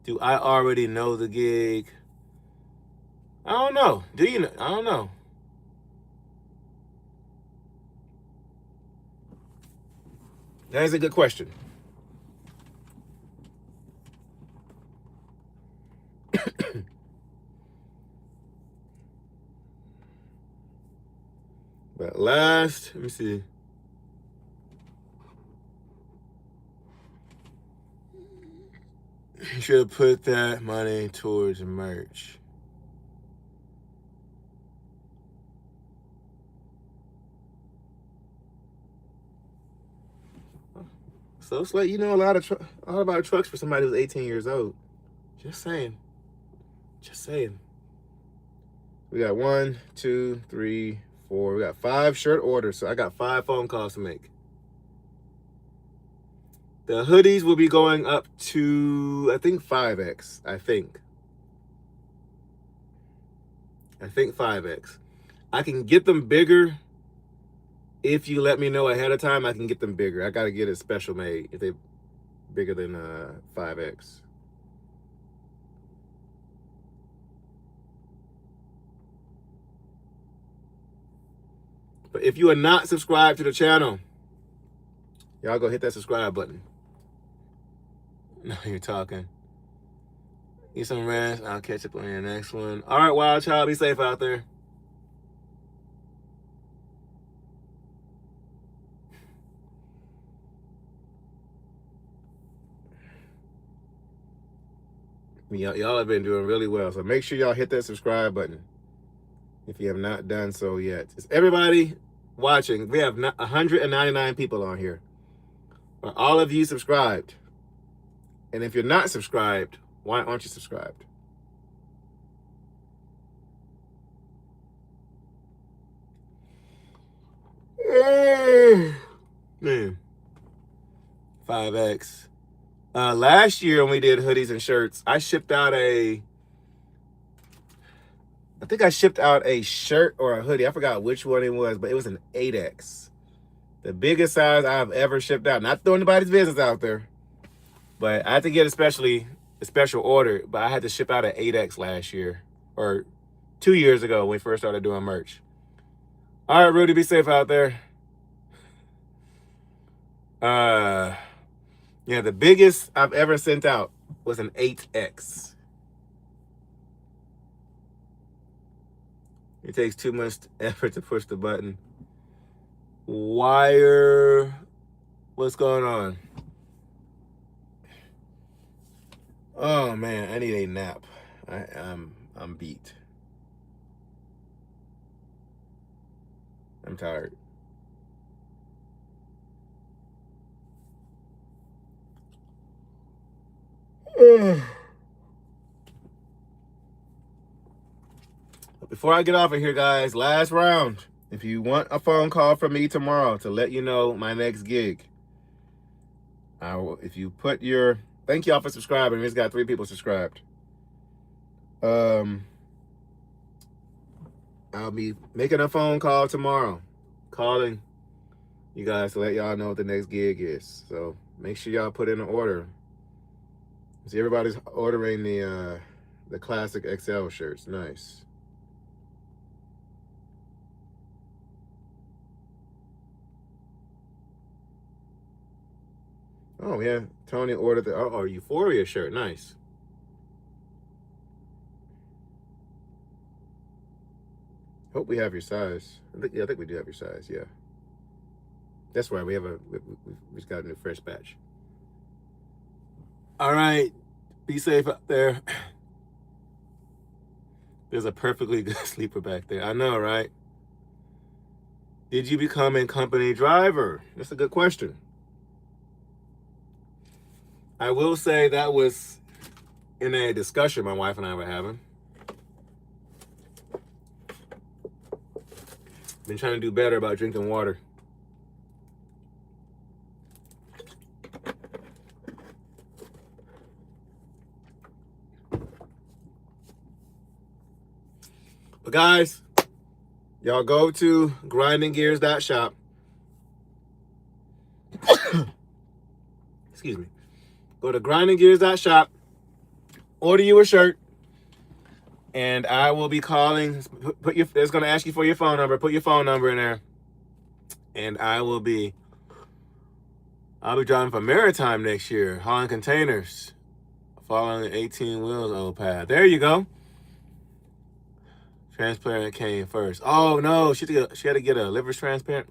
Do I already know the gig? I don't know. Do you know? I don't know. That is a good question. But last, let me see. You should have put that money towards merch. So it's like, you know, a lot about trucks for somebody who's 18 years old. Just saying. Just saying. We got 1, 2, 3, 4. We got 5 shirt orders. So I got 5 phone calls to make. The hoodies will be going up to, I think, 5X. I think 5X. I can get them bigger if you let me know ahead of time. I can get them bigger. I got to get it special made if they're bigger than 5X. But if you are not subscribed to the channel, y'all go hit that subscribe button. No, you're talking. Get some rest. I'll catch up on your next one. All right, wild child. Be safe out there. Y'all have been doing really well. So make sure y'all hit that subscribe button if you have not done so yet. It's everybody watching. We have 199 people on here. Are all of you subscribed? And if you're not subscribed, why aren't you subscribed? Man. 5X. Last year when we did hoodies and shirts, I think I shipped out a shirt or a hoodie. I forgot which one it was, but it was an 8X. The biggest size I've ever shipped out. Not throwing anybody's business out there, but I had to get a special order, but I had to ship out an 8X last year, or 2 years ago when we first started doing merch. All right, Rudy, be safe out there. Yeah, the biggest I've ever sent out was an 8X. It takes too much effort to push the button. Wire, what's going on? Oh man, I need a nap. I'm beat. I'm tired. Before I get off of here, guys, last round. If you want a phone call from me tomorrow to let you know my next gig, if you put your, thank y'all for subscribing. It's got 3 people subscribed. I'll be making a phone call tomorrow, calling you guys to let y'all know what the next gig is. So make sure y'all put in an order. See, everybody's ordering the classic XL shirts. Nice. Oh yeah, Tony ordered the Euphoria shirt. Nice. Hope we have your size. I think we do have your size. Yeah, that's right. We just got a new fresh batch. All right, be safe out there. There's a perfectly good sleeper back there. I know, right? Did you become a company driver? That's a good question. I will say that was in a discussion my wife and I were having. Been trying to do better about drinking water. But guys, y'all go to grindinggears.shop. Excuse me. Go to grindinggears.shop. Order you a shirt. And I will be calling. It's going to ask you for your phone number. Put your phone number in there. And I'll be driving for Maritime next year, hauling containers, following the 18 wheels old path. There you go. Transplant came first. Oh no, she had to get a liver transplant.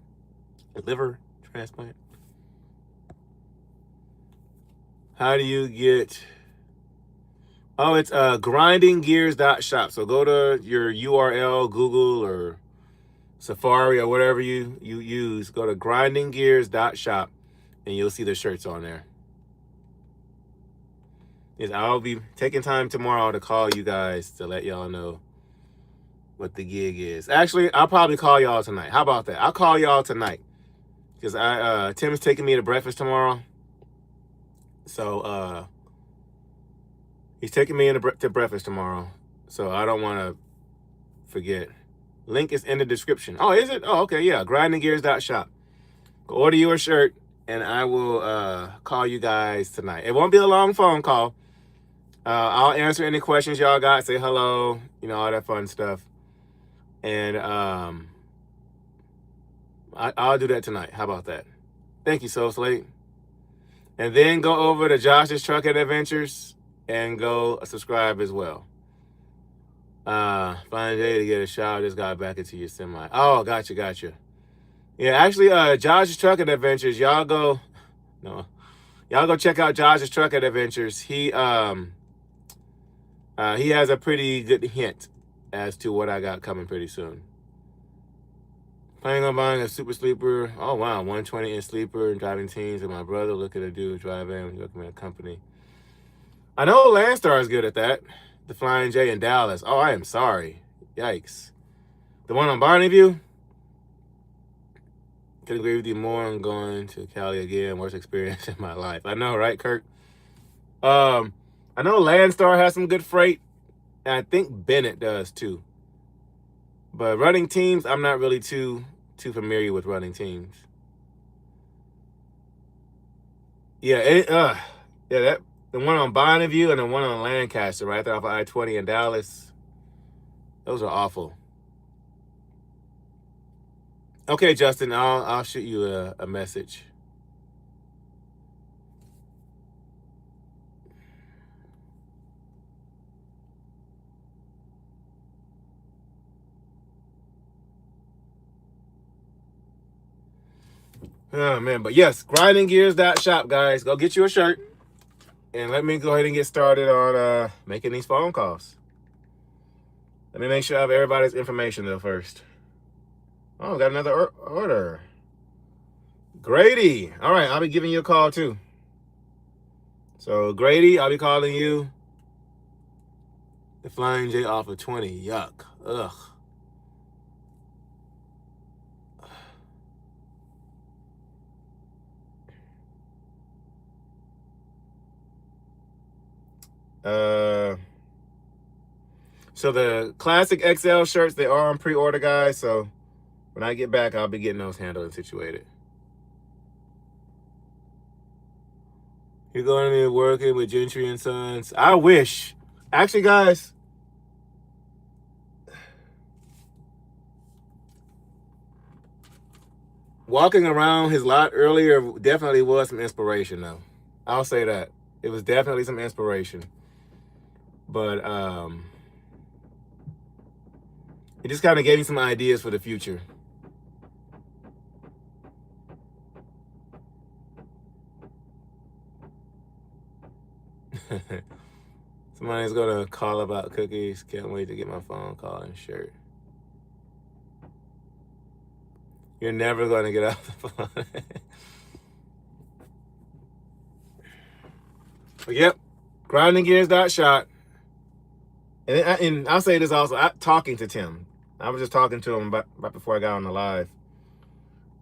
How do you get? Oh, it's grindinggears.shop. So go to your URL, Google or Safari or whatever you use. Go to grindinggears.shop and you'll see the shirts on there. Yes, I'll be taking time tomorrow to call you guys to let y'all know what the gig is. Actually, I'll probably call y'all tonight. How about that? I'll call y'all tonight because Tim's taking me to breakfast tomorrow. So he's taking me to breakfast tomorrow. So I don't want to forget. Link is in the description. Oh, is it? Oh, okay, yeah. Grindinggears.shop. Go order you a shirt, and I will call you guys tonight. It won't be a long phone call. I'll answer any questions y'all got. Say hello, all that fun stuff. And I'll do that tonight. How about that? Thank you, Soul Slate. And then go over to Josh's Trucking Adventures and go subscribe as well. Flying J to get a shower. Just got back into your semi. Oh, gotcha. Yeah, actually, Josh's Trucking Adventures. Y'all go check out Josh's Trucking Adventures. He has a pretty good hint as to what I got coming pretty soon. Planning on buying a super sleeper. Oh wow, 120 inch sleeper and driving teams with my brother. Looking to do drive in. Recommend a company. I know Landstar is good at that. The Flying J in Dallas. Oh, I am sorry. Yikes. The one on Barneyview. Can agree with you more. I'm going to Cali again. Worst experience in my life. I know, right, Kirk? I know Landstar has some good freight. And I think Bennett does too. But running teams, I'm not really too familiar with running teams. Yeah, the one on Bonneview and the one on Lancaster, right there off of I-20 in Dallas. Those are awful. Okay, Justin, I'll shoot you a message. Oh man, but yes, grindinggears.shop, guys. Go get you a shirt. And let me go ahead and get started on making these phone calls. Let me make sure I have everybody's information though first. Oh, got another order. Grady. All right, I'll be giving you a call too. So Grady, I'll be calling you. The Flying J off of 20. Yuck. Ugh. So the classic XL shirts, they are on pre-order, guys. So when I get back, I'll be getting those handled and situated. You're going to be working with Gentry and Sons. I wish. Actually, guys, walking around his lot earlier definitely was some inspiration, though. I'll say that. It was definitely some inspiration. But It just kind of gave me some ideas for the future. Somebody's gonna call about cookies. Can't wait to get my phone call and shirt. You're never gonna get off the phone. But yep, grindinggears.shop. And I'll say this also, talking to Tim. I was just talking to him right before I got on the live.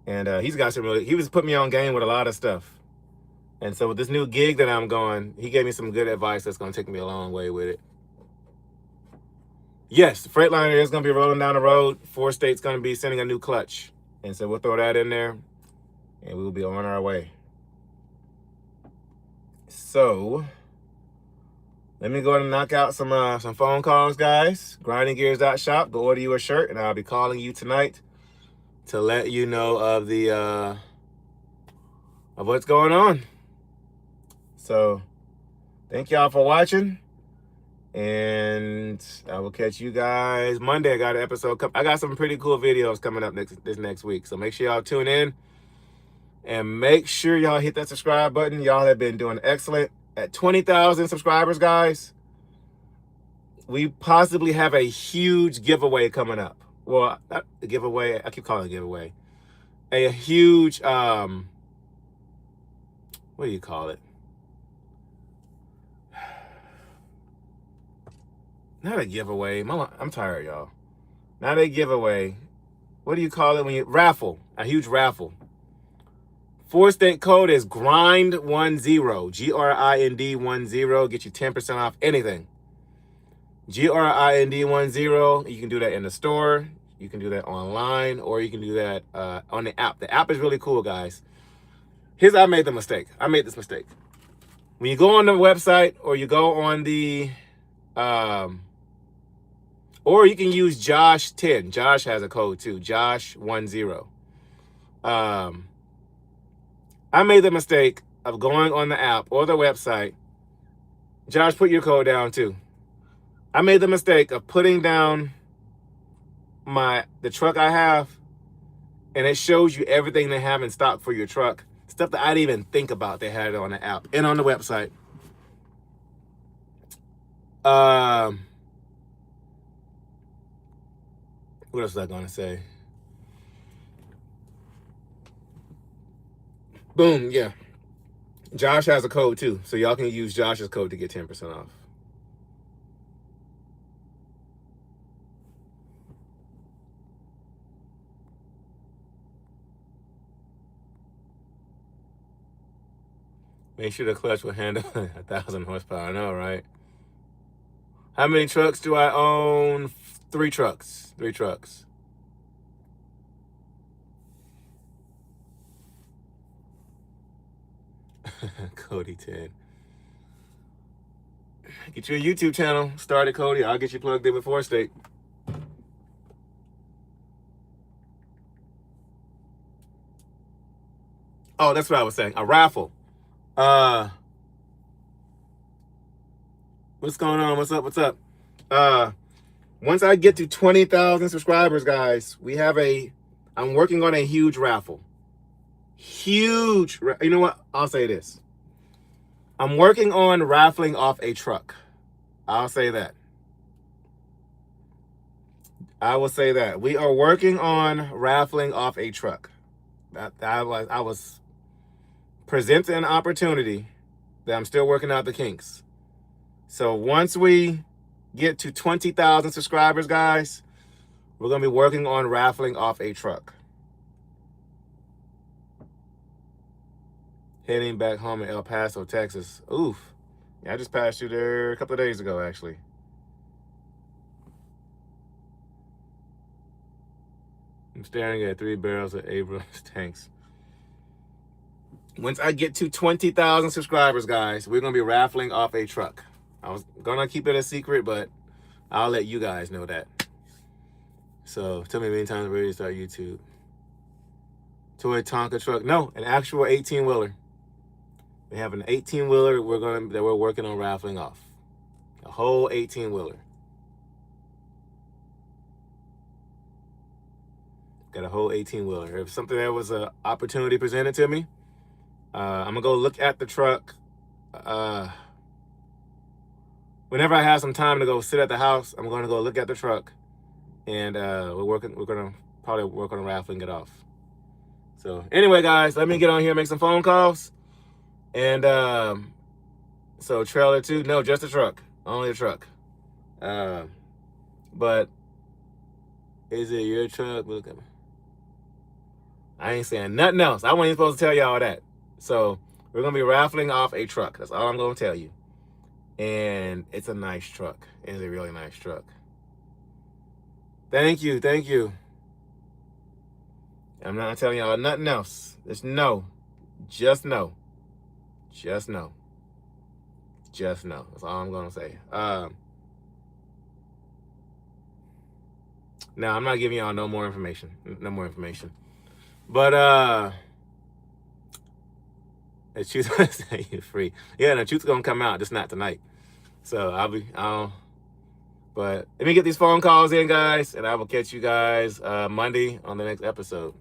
And he's got some he was putting me on game with a lot of stuff. And so with this new gig that I'm going, he gave me some good advice that's going to take me a long way with it. Yes, the Freightliner is going to be rolling down the road. 4 State's going to be sending a new clutch. And so we'll throw that in there, and we will be on our way. So let me go ahead and knock out some phone calls, guys. Grindinggears.shop. Go order you a shirt, and I'll be calling you tonight to let you know of the of what's going on. So thank y'all for watching, and I will catch you guys Monday. I got an episode. I got some pretty cool videos coming up this next week. So make sure y'all tune in, and make sure y'all hit that subscribe button. Y'all have been doing excellent. At 20,000 subscribers, guys, we possibly have a huge giveaway coming up. Well, not a giveaway. I keep calling it a giveaway. A huge, what do you call it? Not a giveaway. I'm tired, y'all. Not a giveaway. What do you call it when you raffle? A huge raffle. 4 State code is GRIND10. GRIND10. Get you 10% off anything. GRIND10. You can do that in the store. You can do that online, or you can do that on the app. The app is really cool, guys. I made the mistake. I made this mistake. When you go on the website, or you go on the or you can use Josh10. Josh has a code too. Josh10. I made the mistake of going on the app or the website. Josh, put your code down too. I made the mistake of putting down the truck I have, and it shows you everything they have in stock for your truck. Stuff that I didn't even think about they had it on the app and on the website. What else was I going to say? Boom, yeah. Josh has a code too, so y'all can use Josh's code to get 10% off. Make sure the clutch will handle 1,000 horsepower. I know, right? How many trucks do I own? 3 trucks. 3 trucks. Cody 10. Get you a YouTube channel. Start it, Cody. I'll get you plugged in with 4 State. Oh, that's what I was saying. A raffle. What's going on? What's up? What's up? Once I get to 20,000 subscribers, guys, I'm working on a huge raffle. Huge. You know what? I'll say this. I'm working on raffling off a truck. I'll say that. I will say that. We are working on raffling off a truck. I was presented an opportunity that I'm still working out the kinks. So once we get to 20,000 subscribers, guys, we're going to be working on raffling off a truck. Heading back home in El Paso, Texas. Oof. Yeah, I just passed you there a couple of days ago, actually. I'm staring at 3 barrels of Abrams tanks. Once I get to 20,000 subscribers, guys, we're going to be raffling off a truck. I was going to keep it a secret, but I'll let you guys know that. So tell me how many times I'm ready to start YouTube. Toy Tonka truck. No, an actual 18-wheeler. We have an 18-wheeler that we're working on raffling off. A whole 18-wheeler. Got a whole 18-wheeler. If something there was an opportunity presented to me, I'm gonna go look at the truck. Whenever I have some time to go sit at the house, I'm gonna go look at the truck, and we're gonna probably work on a raffle and get off. So anyway, guys, let me get on here and make some phone calls. And so trailer 2, no, just a truck, only a truck. But is it your truck? Look at me. I ain't saying nothing else. I wasn't even supposed to tell y'all that. So we're gonna be raffling off a truck. That's all I'm gonna tell you. And it's a nice truck. It's a really nice truck. Thank you, thank you. I'm not telling y'all nothing else. Just no. Just no. Just no. Just no. That's all I'm gonna say. Now I'm not giving y'all no more information. No more information. But the truth will set you free. Yeah, the truth's gonna come out, just not tonight. So but let me get these phone calls in, guys, and I will catch you guys Monday on the next episode.